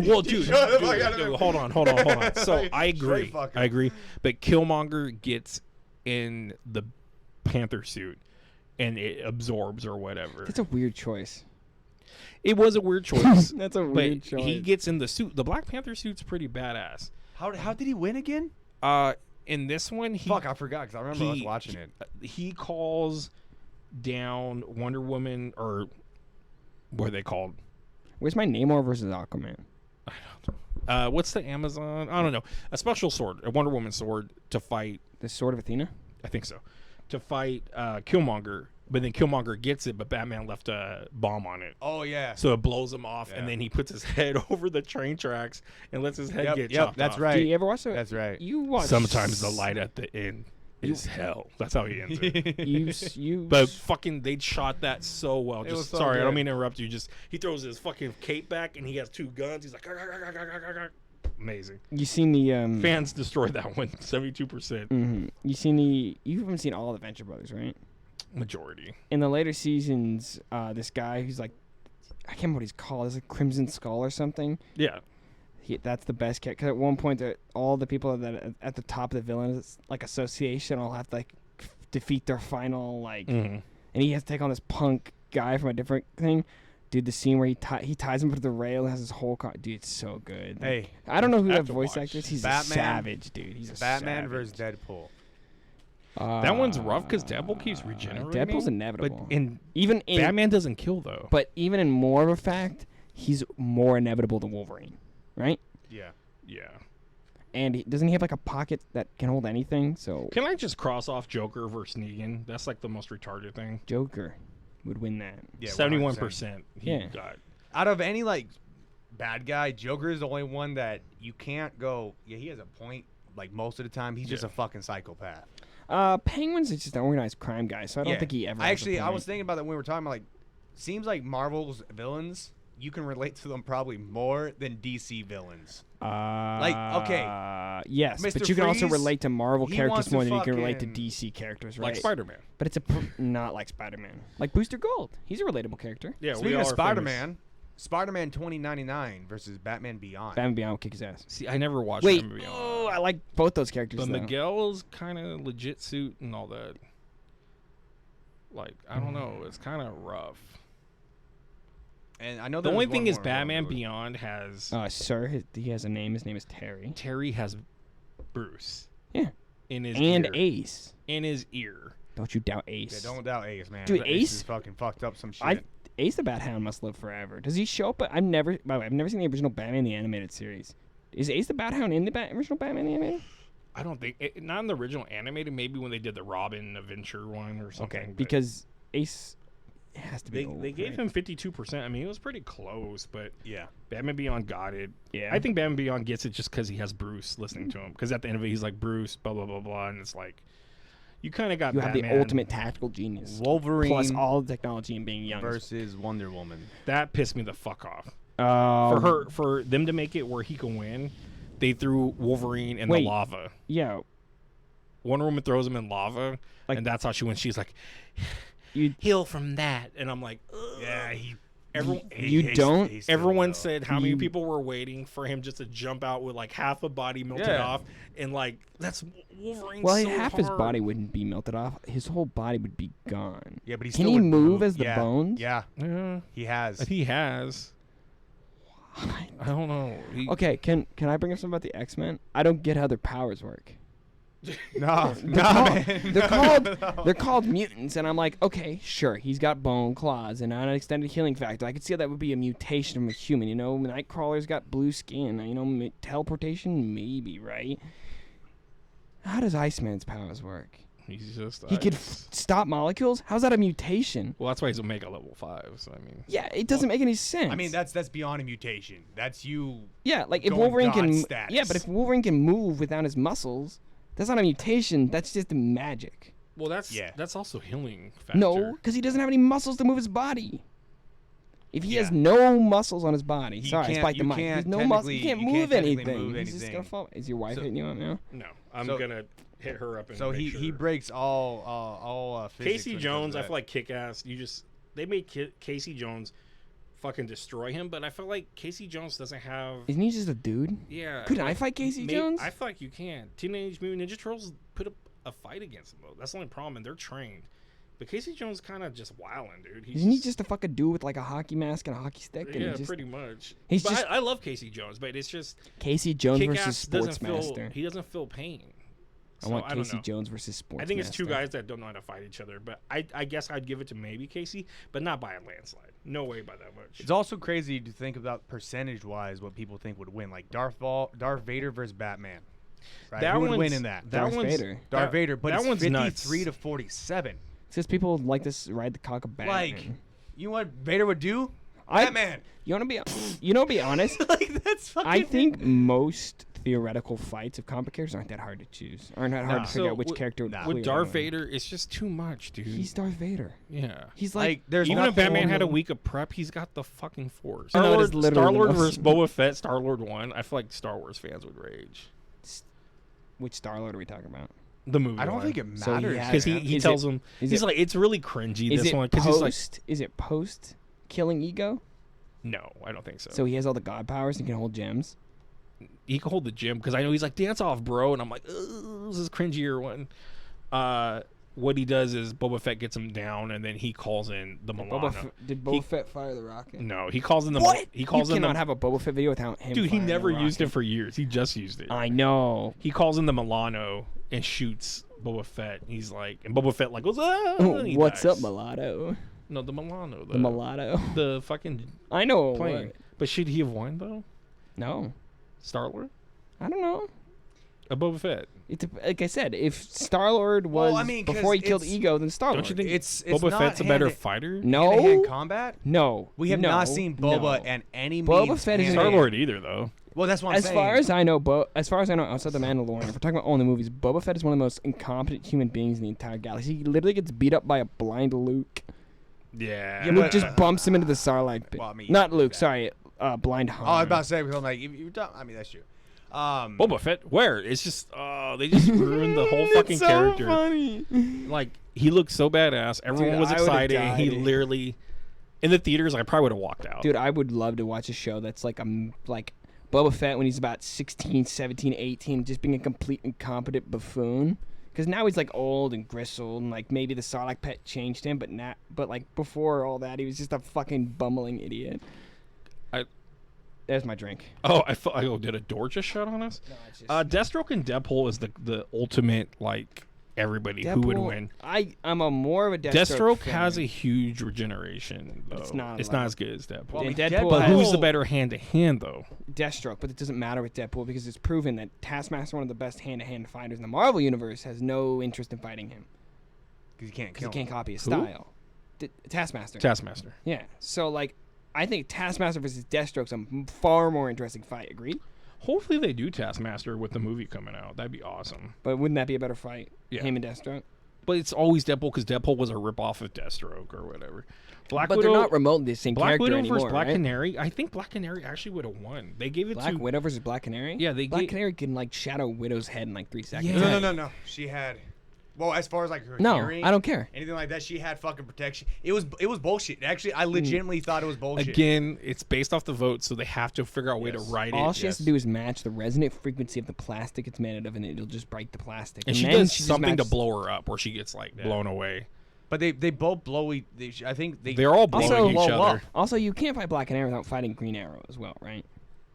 well, dude, hold on. So I agree. Straight fucker. I agree. But Killmonger gets in the Panther suit and it absorbs or whatever. That's a weird choice. It was a weird choice. That's a but weird choice. he gets in the suit. The Black Panther suit's pretty badass. How did he win again? In this one, he Fuck, I forgot because I remember us watching it. He calls down Wonder Woman, or what are they called? Where's my Namor versus Aquaman? What's the Amazon? I don't know. A special sword, a Wonder Woman sword, to fight. The Sword of Athena? I think so. To fight Killmonger, but then Killmonger gets it, but Batman left a bomb on it. Oh yeah. So it blows him off, Yeah. and then he puts his head over the train tracks and lets his head get Yep, chopped that's off. right. Do you ever watch it? That's right. You watch. Sometimes the light at the end is hell. That's how he ends it. You. But fucking, they shot that so well. It Just was so sorry, I don't good. mean to interrupt you. Just he throws his fucking cape back, and he has two guns. He's like, amazing. You seen the Fans destroyed that one, 72%. You seen the. You haven't seen all the Venture Brothers, right? Majority. In the later seasons, this guy who's like, I can't remember what he's called. Is it Crimson Skull or something? Yeah. That's the best character. Because at one point, all the people that at the top of the villains like association all have to like defeat their final like, and he has to take on this punk guy from a different thing. Dude, the scene where he ties him to the rail, has his whole car. Dude, it's so good. Like, Hey, I don't know who I that have to voice watch. actor is. He's Batman- a savage, dude. He's a Batman savage. versus Deadpool. That one's rough because Deadpool keeps regenerating. Deadpool's inevitable. But in even in, Batman doesn't kill though. but even in more of a fact, he's more inevitable than Wolverine, right? Yeah. Yeah. And doesn't he have like a pocket that can hold anything? So Can I just cross off Joker versus Negan? That's like the most retarded thing. Joker would win that. Yeah. 71%. He Yeah. got. Out of any like bad guy, Joker is the only one that you can't go. Yeah, he has a point. Like most of the time, he's just a fucking psychopath. Penguin's is just an organized crime guy, so I don't Yeah. think he ever. I has a actually, I point. was thinking about that when we were talking about like, seems like Marvel's villains, you can relate to them probably more than DC villains. okay. Yes, Mr. but you can also Freeze, relate to Marvel he characters wants to more than you can relate to fucking- DC characters, right? Like Spider-Man. But it's not like Spider-Man. Like Booster Gold, he's a relatable character. Yeah, Speaking we of all are Spider-Man, Spider-Man 2099 versus Batman Beyond. Batman Beyond will kick his ass. famous. See, I never watched Wait, Batman Beyond. oh, I like both those characters. But though. Miguel's kind of legit suit and all that. Like, I don't know. It's kind of rough. And I know The there only was thing one is more Batman movie. Beyond has... Sir, he has a name. His name is Terry. Terry has Bruce. Yeah. In his And ear. Ace. In his ear. Don't you doubt Ace. Yeah, don't doubt Ace, man. Dude, Ace Ace- is fucking fucked up some shit. Ace the Bat Hound must live forever. Does he show up? By the way, I've never seen the original Batman the animated series. Is Ace the Bat Hound in the original Batman the animated? I don't think not in the original animated. Maybe when they did the Robin adventure one or something. Okay, because Ace has to be. they gave him 52%. I mean, it was pretty close, but Yeah. Batman Beyond got it. Yeah. I think Batman Beyond gets it just because he has Bruce listening to him. Because at the end of it, he's like Bruce, blah blah blah blah, and it's like you kind of got You have Batman. the ultimate tactical genius. Wolverine Plus all the technology and being young. versus Wonder Woman. That pissed me the fuck off. For them to make it where he can win, they threw Wolverine in the lava. Yeah. Wonder Woman throws him in lava, Like- and that's how she wins. She's like, You heal from that, and I'm like, ugh. Yeah, Everyone said how many people were waiting for him just to jump out with like half a body melted off, and like that's Wolverine. Well, so half his hard. body wouldn't be melted off. His whole body would be gone. Yeah, but he Can still he would move as the bones? Yeah, Yeah, he has. he has. I don't know. Okay, can I bring up something about the X-Men? I don't get how their powers work. No, They're called mutants, and I'm like, okay, sure, he's got bone, claws, and an extended healing factor. I could see how that would be a mutation from a human. You know, Nightcrawler's got blue skin. You know, teleportation, maybe, right? How does Iceman's powers work? He's just He could stop molecules. How's that a mutation? Well, that's why he's Omega level 5. So I mean, Yeah, it doesn't make any sense. I mean, that's beyond a mutation. That's you. yeah, like if going Wolverine God can, status. yeah, but if Wolverine can move without his muscles, that's not a mutation. That's just magic. well, that's Yeah. that's also healing factor. No, because he doesn't have any muscles to move his body. If he has Yeah. no muscles on his body, He sorry, I can't- spiked the you mic. He has can't no muscles. He technically- can't you move can't technically anything. move He's just anything. gonna fall. Is your wife So- hitting you up now? No, I'm So- gonna hit her up. And So make he sure. breaks all physics Casey when it comes Jones, to I that. feel like Kick-Ass. They made Casey Jones fucking destroy him, but I feel like Casey Jones doesn't have. Isn't he just a dude? Yeah. Couldn't I fight Casey Jones? I feel like you can. Teenage Mutant Ninja Turtles put up a fight against him though. That's the only problem, and they're trained. But Casey Jones kind of just wilding, dude. Isn't he just a fucking dude with like a hockey mask and a hockey stick? And Yeah, he just, pretty much. he's But just- I love Casey Jones, but it's just Casey Jones versus Kick-Ass doesn't Sportsmaster. feel. He doesn't feel pain. I want don't Casey know. Jones versus Sportsmaster. I think it's two guys that don't know how to fight each other, but I guess I'd give it to maybe Casey, but not by a landslide. No way by that much. It's also crazy to think about percentage-wise what people think would win. Like Darth Vader versus Batman. Right? That Who would one's- win in that? That Darth one's Vader. Darth Vader, but that it's one's 53 nuts. to 47. It's just people like to ride the cock of Batman. Like, you know what Vader would do? I- Batman. You want to be honest? Like that's fucking. I think most theoretical fights of comic characters aren't that hard to choose. Aren't that hard Nah. to figure So out which with- character would nah. clear With Darth anyway. Vader, it's just too much, dude. He's Darth Vader. yeah. He's like like there's Even if nothing Batman had a wrong- week of prep, he's got the fucking Force. I know, it is literally Star-Lord the most- versus Boba Fett, Star-Lord won. I feel like Star Wars fans would rage. which Star-Lord are we talking about? The movie. I don't think it So he matters. has- because man. he Is tells it- him is he's it- like it's really cringy Is this it one because he's like post? Is it post killing Ego? no, I don't think so. So he has all the god powers and can hold gems. He can hold the gym because I know he's like dance off, bro, and I'm like this is cringier one. What he does is Boba Fett gets him down, and then he calls in the Milano. Did He- Boba Fett fire the rocket? No, he calls in the What? he calls you in cannot the have a Boba Fett video without him. dude. He firing never the used it rocket. for years. He just used it. I know. He calls in the Milano and shoots Boba Fett. He's like, and Boba Fett like goes, ah, and he What's dies. up, mulatto? No, the Milano, The mulatto. the fucking I know. plane. What? But should he have won though? No, Star-Lord, I don't know. a Boba Fett. It's like I said, if Star-Lord was Well, I mean, 'cause before he killed it's- Ego, then Star-Lord. Don't you think It's Boba not Fett's a better hand- fighter? No, hand-to-hand combat. no. We have no, not seen Boba no. and any Boba means Fett is hand-to-hand. Star-Lord either though. Well, that's what I'm As saying. far as I know, outside the Mandalorian, if we're talking about all the movies, Boba Fett is one of the most incompetent human beings in the entire galaxy. He literally gets beat up by a blind Luke. Yeah. Yeah, Luke but- just bumps him into the Sarlacc pit. Well, I mean, Not Luke, that- sorry, blind Han. Oh, I was about to say because I'm like, if you don't, I mean, that's true. Boba Fett, where? It's just, they just ruined the whole fucking It's so character. funny. Like, he looked so badass. Everyone Dude, was I would've excited. And he died. literally, in the theaters, I probably would have walked out. Dude, I would love to watch a show that's like Boba Fett when he's about 16, 17, 18, just being a complete incompetent buffoon. Because now he's like old and gristled, and like maybe the Sarlacc pit changed him, but like before all that, he was just a fucking bumbling idiot. There's my drink. Oh, did a door just shut on us? No, it's just Deathstroke and Deadpool is the ultimate, like, everybody, who would Deadpool, win? I'm a more of a Deathstroke fan. has a huge regeneration, though. It's not It's like- not as good as Deadpool. Well, And Deadpool- Deadpool But has who's the better hand-to-hand, though? Deathstroke, but it doesn't matter with Deadpool because it's proven that Taskmaster, one of the best hand-to-hand fighters in the Marvel universe, has no interest in fighting him Because you can't because kill he can't him. copy his Who? style. Taskmaster. Taskmaster. Yeah. So like, I think Taskmaster versus Deathstroke's a far more interesting fight. Agreed. Hopefully they do Taskmaster with the movie coming out. That'd be awesome. But wouldn't that be a better fight? Yeah. Him and Deathstroke. But it's always Deadpool because Deadpool was a ripoff of Deathstroke or whatever. Black But Widow, they're not remotely the same Black character Widow anymore, versus Black right? Canary. I think Black Canary actually would have won. They gave it Black to Widow versus Black Canary. Yeah, they Black gave- Canary can like shadow Widow's head in like 3 seconds. Yeah. No. She had. Well, as far as like her No, hearing, I don't care. anything like that, she had fucking protection. It was bullshit. Actually, I legitimately thought it was bullshit. Again, it's based off the vote, so they have to figure out a way to Yes. write it. All she has yes. to do is match the resonant frequency of the plastic it's made of, and it'll just break the plastic. and she then does just something to matches- blow her up, where she gets like blown away. But they both blow. I think They're all blowing Also- each blow other. up. Also, you can't fight Black Canary without fighting Green Arrow as well, right?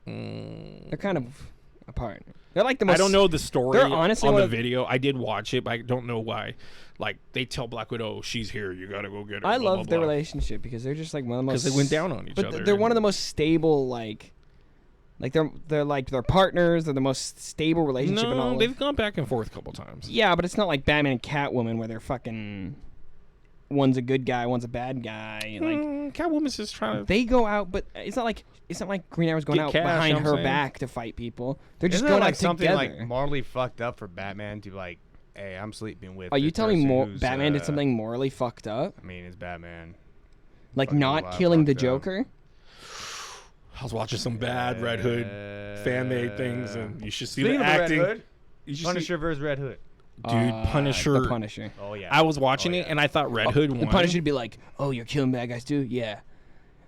They're kind of apart. They're like the most. I don't know the story they're honestly on one the of- video. I did watch it, but I don't know why. Like they tell Black Widow, "Oh, she's here. You gotta go get her." I blah, love blah, their blah. relationship because they're just like one of the most. Because they went down on each but other. they're one of the most stable like they're like they're partners. They're the most stable relationship in all. No, of- they've gone back and forth a couple times. Yeah, but it's not like Batman and Catwoman where they're fucking. One's a good guy, one's a bad guy. Like Catwoman's just trying to. they go out, but it's not like Green Arrow's going Get out cash, behind you know what her I'm saying? back to fight people. They're just Isn't going that like out something together. like morally fucked up for Batman to like, hey, I'm sleeping with. Are you this telling me person who's, Batman did something morally fucked up? I mean, it's Batman. Like fucking not lot killing the fucked up. Joker? I was watching some bad Red Hood fan-made things, and you should see Speaking the of acting. Red Hood, You should Punisher versus Red Hood. Dude, Punisher. The Punisher. Oh yeah. I was watching Oh, it, yeah. and I thought Red Hood won. The Punisher would be like, "Oh, you're killing bad guys too? Yeah,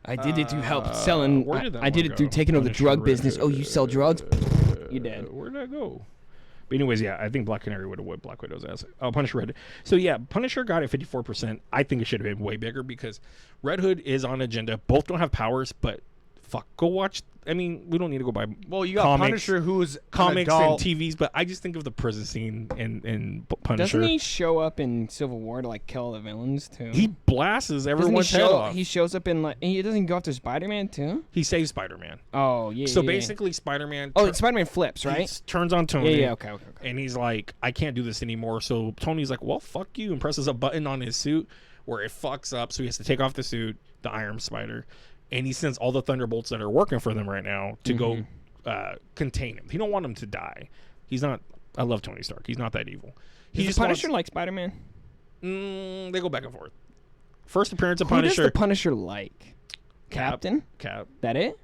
I did it through help selling. where did that I did one it through go? taking over the Punisher, drug Red business. Oh, you Hood. sell drugs? You're dead." Where did that go? But anyways, yeah, I think Black Canary would have whipped Black Widow's ass. Punisher Red Hood. So yeah, Punisher got it 54%. I think it should have been way bigger because Red Hood is on agenda. Both don't have powers, but fuck, go watch. I mean, we don't need to go by Well, you got comics, Punisher, who's comics an and adult. TVs, but I just think of the prison scene in Punisher. Doesn't he show up in Civil War to like kill the villains too? He blasts Doesn't he everyone's head show? off. He shows up in like he doesn't go after Spider-Man too. He saves Spider-Man. Oh yeah. So yeah. basically, Spider-Man. Oh, Spider-Man flips, right? Turns on Tony. Yeah, yeah, okay. And he's like, I can't do this anymore. So Tony's like, well, fuck you, and presses a button on his suit where it fucks up. So he has to take off the suit, the Iron Spider, and he sends all the Thunderbolts that are working for them right now to go contain him. He don't want him to die. He's not. I love Tony Stark. He's not that evil. He Does just the Punisher wants, like Spider-Man? they go back and forth. First appearance of Who does Punisher. the Punisher like? Captain? Cap. That it?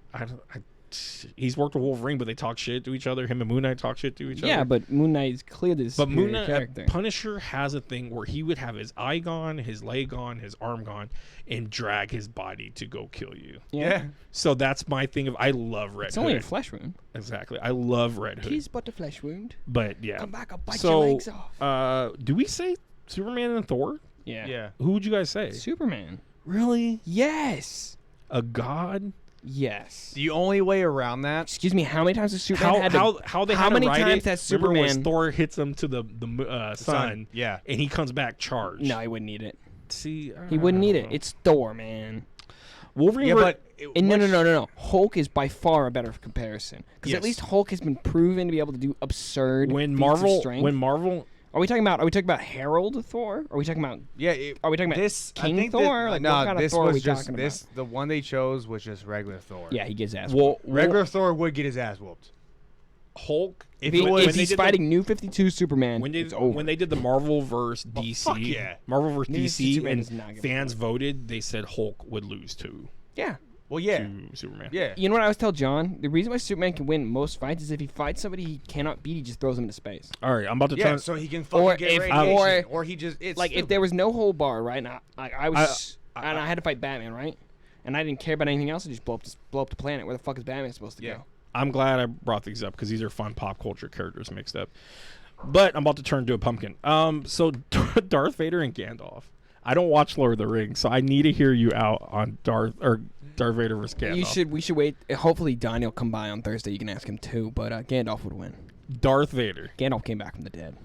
He's worked with Wolverine, but they talk shit to each other. Him and Moon Knight talk shit to each other. Yeah, but Moon Knight is clearly the But Moon superior Knight, character. Punisher has a thing where he would have his eye gone, his leg gone, his arm gone, and drag his body to go kill you. Yeah. So that's my thing. I love Red It's Hood. only a flesh wound. Exactly. I love Red Hood. He's but a flesh wound. But yeah. Come back, I'll bite so, your legs off. do we say Superman and Thor? Yeah. Yeah. Who would you guys say? Superman. Really? Yes. A god? Yes. The only way around that. Excuse me, how many times has Superman had to... How they how had to many write times it, has remember when Superman- Thor hits him to the sun, Yeah. and he comes back charged. No, he wouldn't need it. See, He wouldn't need it. It's Thor, man. Wolverine. Yeah, but And no. Hulk is by far a better comparison. Because Yes. at least Hulk has been proven to be able to do absurd when feats of Marvel, strength. when Marvel, Are we talking about Harold Thor? Are we talking about Yeah. Are we talking about this? King I think Thor? That, Like, no, what kind of this Thor are was we just talking this. The one they chose was just regular Thor. Yeah, he gets ass. well, Regular Thor would get his ass whooped. Hulk. if, it was- if he's fighting New 52 Superman, When it's they over. when they did the Marvel versus DC, fuck yeah. Marvel versus New 52 DC, Superman and is not gonna fans win. voted, they said Hulk would lose to yeah. Well, yeah. Superman. Yeah. You know what I always tell John? The reason why Superman can win most fights is if he fights somebody he cannot beat, he just throws him into space. All right, I'm about to Yeah, turn. so he can fucking Or get if- radiation, or he just it's Like if stupid. there was no whole bar, right? Now, like I was, and I had to fight Batman, right? And I didn't care about anything else. I just blow up the planet. Where the fuck is Batman supposed to Yeah. go? I'm glad I brought these up because these are fun pop culture characters mixed up. But I'm about to turn to a pumpkin. So Darth Vader and Gandalf. I don't watch Lord of the Rings, so I need to hear you out on Darth Vader versus Gandalf. We should wait. Hopefully, Donnie will come by on Thursday. You can ask him too. But Gandalf would win. Darth Vader. Gandalf came back from the dead.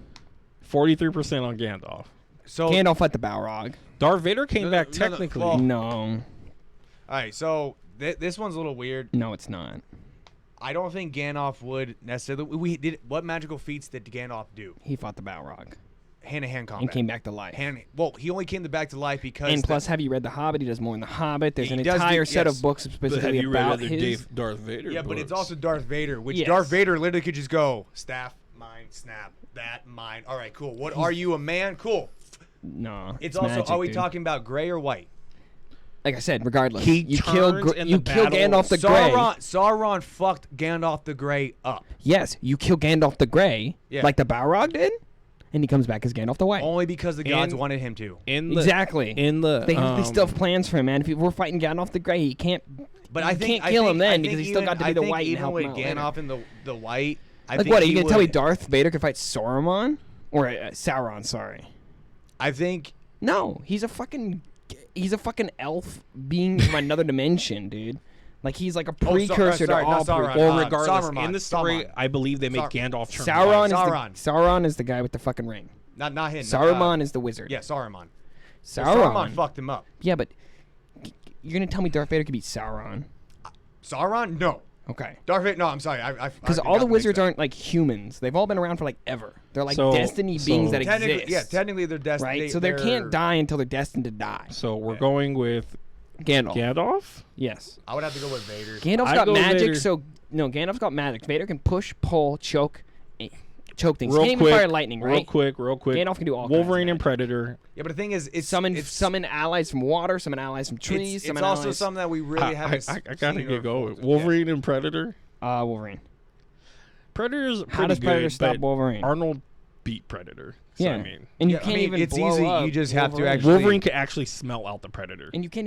43% on Gandalf. So Gandalf at the Balrog. Darth Vader came No, back no, no, technically. well- No. all right, so this one's a little weird. No, it's not. I don't think Gandalf would necessarily. What magical feats did Gandalf do? He fought the Balrog Hand-to-hand combat. and came back to life. Well, he only came back to life because. And plus, have you read The Hobbit? He does more in The Hobbit. There's He an does do- entire set yes. of books specifically about his. Darth Vader? Yeah, but it's also Darth Vader, which Yes. Darth Vader literally could just go staff, mine, snap, that, mine. All right, cool. What are you, a man? Cool. No. It's also. magic, Are we dude. talking about gray or white? Like I said, regardless, He you kill turns in you the kill battle. Gandalf the Grey. Sauron fucked Gandalf the Grey up. Yes, you kill Gandalf the Grey, Yeah. like the Balrog did, and he comes back as Gandalf the White. Only because the gods And- wanted him to. in the Exactly. in the They still have plans for him, man. If we're fighting Gandalf the Grey, he can't. But you I think can't kill him I then think because he still got to be I the think White and even help with him out later. Gandalf and the White. I Like think what? Are he you gonna tell me would- Darth Vader could fight Sauron or Sauron? Sorry. I think. No, he's a fucking elf being from another dimension, dude. Like he's like a precursor sorry, to all. not Sauron. or Uh, regardless, Saruman, in the story, Saruman. I believe they make Sar- Gandalf turn Sauron white. is Sauron is the guy with the fucking ring. Not him. Saruman is the wizard. Yeah, Saruman. Sauron. fucked him up. Yeah, but you're gonna tell me Darth Vader could beat Sauron? Sauron? No. Okay. Darth Vader? No, I'm sorry. Because all the wizards aren't like humans. They've all been around for like ever. They're like So- destiny beings that technically, exist. yeah, technically they're destined. right. So they can't die until they're destined to die. So we're going with Gandalf. Gandalf. Yes. I would have to go with Vader. Gandalf's I'd got go magic, Vader. so no. Gandalf's got magic. Vader can push, pull, choke things. Real He can't quick, even fire lightning, right? real quick. Gandalf can do all kinds of Wolverine and magic. Predator. Yeah, but the thing is, it's Summon allies from water, summon allies from trees. It's summon also allies. something that we really haven't. I gotta seen get or going. focused- Wolverine and Predator. Wolverine. Predator's How does pretty Predator good, stop but Wolverine? Arnold beat Predator. So, Yeah. I mean, And you Yeah, I can't mean, even it's blow easy. up You just have to Wolverine. actually- Wolverine can actually smell out the Predator. And you can't.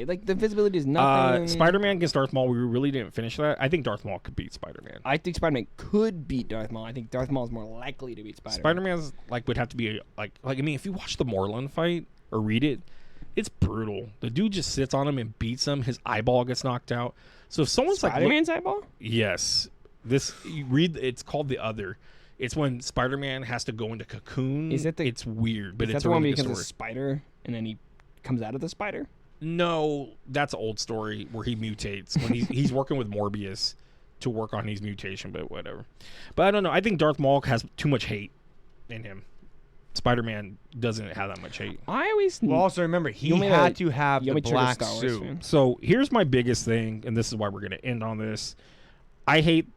Like the visibility is nothing. Spider-Man against Darth Maul. We really didn't finish that. I think Darth Maul could beat Spider-Man. I think Spider-Man could beat Darth Maul. I think Darth Maul is more likely to beat Spider-Man. Spider-Man's like would have to be like I mean, if you watch the Moreland fight or read it, it's brutal. The dude just sits on him and beats him. His eyeball gets knocked out. So if someone's like, Spider-Man's eyeball? yes, this you read. It's called The Other. It's when Spider-Man has to go into cocoon. Is that the- It's weird, but Is that it's the a one really where he good becomes a story. spider and then he comes out of the spider? No, that's an old story where he mutates when he's working with Morbius to work on his mutation, but whatever. But I don't know. I think Darth Maul has too much hate in him. Spider-Man doesn't have that much hate. I always. Well, also remember he You want me to- had to have you the want me to trigger black Star Wars suit. fan? So here's my biggest thing, and this is why we're going to end on this. I hate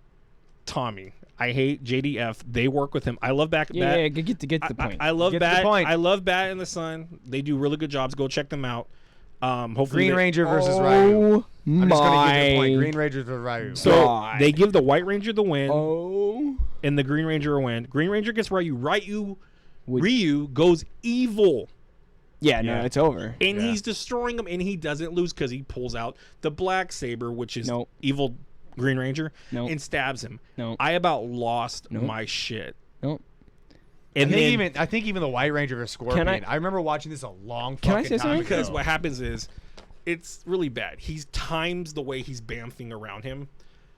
Tommy. I hate JDF. They work with him. I love Bat. Yeah, get to the point. I love Get to the Bat. point. I love Bat in the Sun. They do really good jobs. Go check them out. Hopefully Green they- Ranger versus Ryu. I'm just gonna give you the point. my Green Ranger versus Ryu. So God. they give the White Ranger the win, Oh. and the Green Ranger a win. Green Ranger gets Ryu. Would- Ryu goes evil, Yeah, no, Yeah. it's over. and Yeah. he's destroying him, and he doesn't lose because he pulls out the black saber, which is Nope. evil Green Ranger, Nope. and stabs him. Nope. I about lost Nope. my shit. Nope. And then I think even the White Ranger versus Scorpion. I- I remember watching this a long Can I fucking say time something? because ago. what happens is it's really bad. He's times the way he's bamfing around him,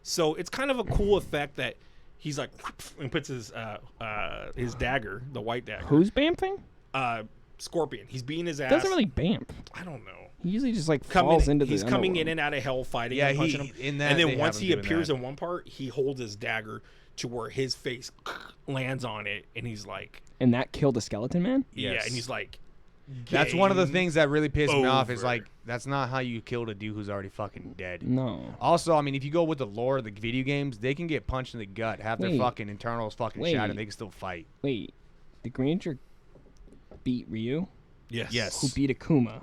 so it's kind of a cool effect that he's like and puts his dagger, the white dagger. Who's bamfing? Scorpion. He's beating his ass. Doesn't really bamf. I don't know. He usually just like Coming, falls into the. he's coming in underworld. and out of hell, fighting Yeah, and punching he- him. in that and they then have once him he doing appears that. in one part, he holds his dagger to where his face lands on it, and he's like, And that killed a skeleton man. yeah, Yes. and he's like, That's one of the game things that really pissed me off. Is over. like that's not how you killed a dude who's already fucking dead. No. Also, I mean, if you go with the lore of the video games, they can get punched in the gut, have their Wait. fucking internals fucking Wait. shattered, and they can still fight. Wait, the Green Ranger beat Ryu, Yes. Yes. who beat Akuma,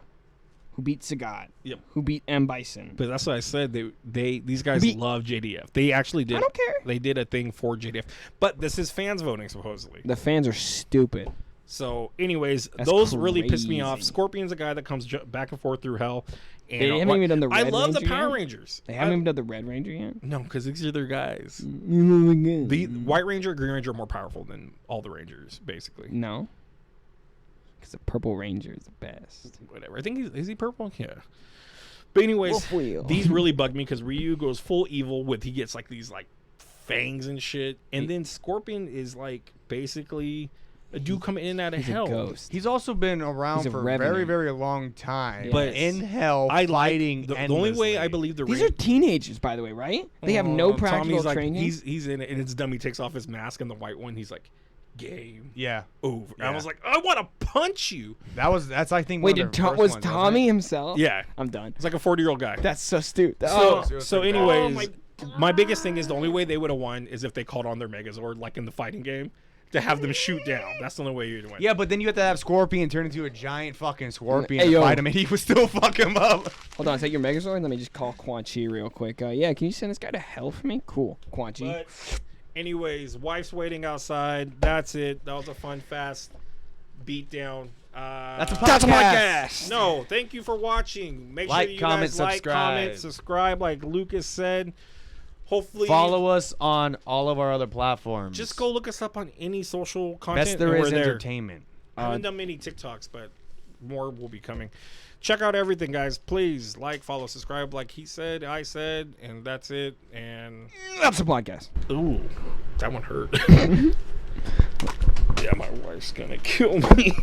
who beat Sagat, Yep. who beat M. Bison. But that's what I said. These guys Be- love JDF. They actually did. I don't care. They did a thing for JDF, but this is fans voting supposedly. The fans are stupid. So, anyways, That's those really pissed me off. crazy. Scorpion's a guy that comes back and forth through hell. And They haven't even done the I Red love the Ranger Power yet? Rangers. They haven't even done the Red Ranger yet. No, because these are their guys. The The White Ranger, Green Ranger are more powerful than all the Rangers, basically. No. Because the Purple Ranger is the best. Whatever. I think is he purple? Yeah. But anyways, Wolf Wheel. these really bugged me because Ryu goes full evil with he gets like these like fangs and shit, and then Scorpion is like basically A dude coming in out of He's hell. a ghost. He's also been around He's a for a very, revenant. very long time. Yeah. But in hell, I fighting like the only way I endlessly. believe the These ring. are teenagers, by the way, right? They have no practical Tommy's like, training. he's in it, and it's dumb. He takes off his mask, and the white one, he's like, game Yeah, over. Yeah. I was like, I want to punch you. that's I think. Wait, one of did their first was ones, wasn't Tommy it? himself? Yeah, I'm done. it's like a 40-year-old guy. That's so stupid. So, Oh, so bad. anyways, Oh my biggest thing is the only way they would have won is if they called on their Megazord, like in the fighting game, to have them shoot down. That's the only way you'd win. Yeah, but then you have to have Scorpion turn into a giant fucking scorpion Hey, to yo. fight him, and he would still fuck him up. hold on. Take your Megazord. Let me just call Quan Chi real quick. Yeah, can you send this guy to hell for me? Cool, Quan Chi. But anyways, wife's waiting outside. That's it. That was a fun, fast beatdown. That's a That's a podcast. podcast. No, thank you for watching. Make Like, sure you comment, guys like, subscribe. comment, subscribe, like Lucas said. Hopefully, Follow us on all of our other platforms. Just go look us up on any social content. Best there and is we're there. entertainment. I haven't done many TikToks, but more will be coming. Check out everything, guys. Please like, follow, subscribe, like he said, I said, and that's it. And That's a podcast. ooh, that one hurt. Yeah, my wife's gonna kill me.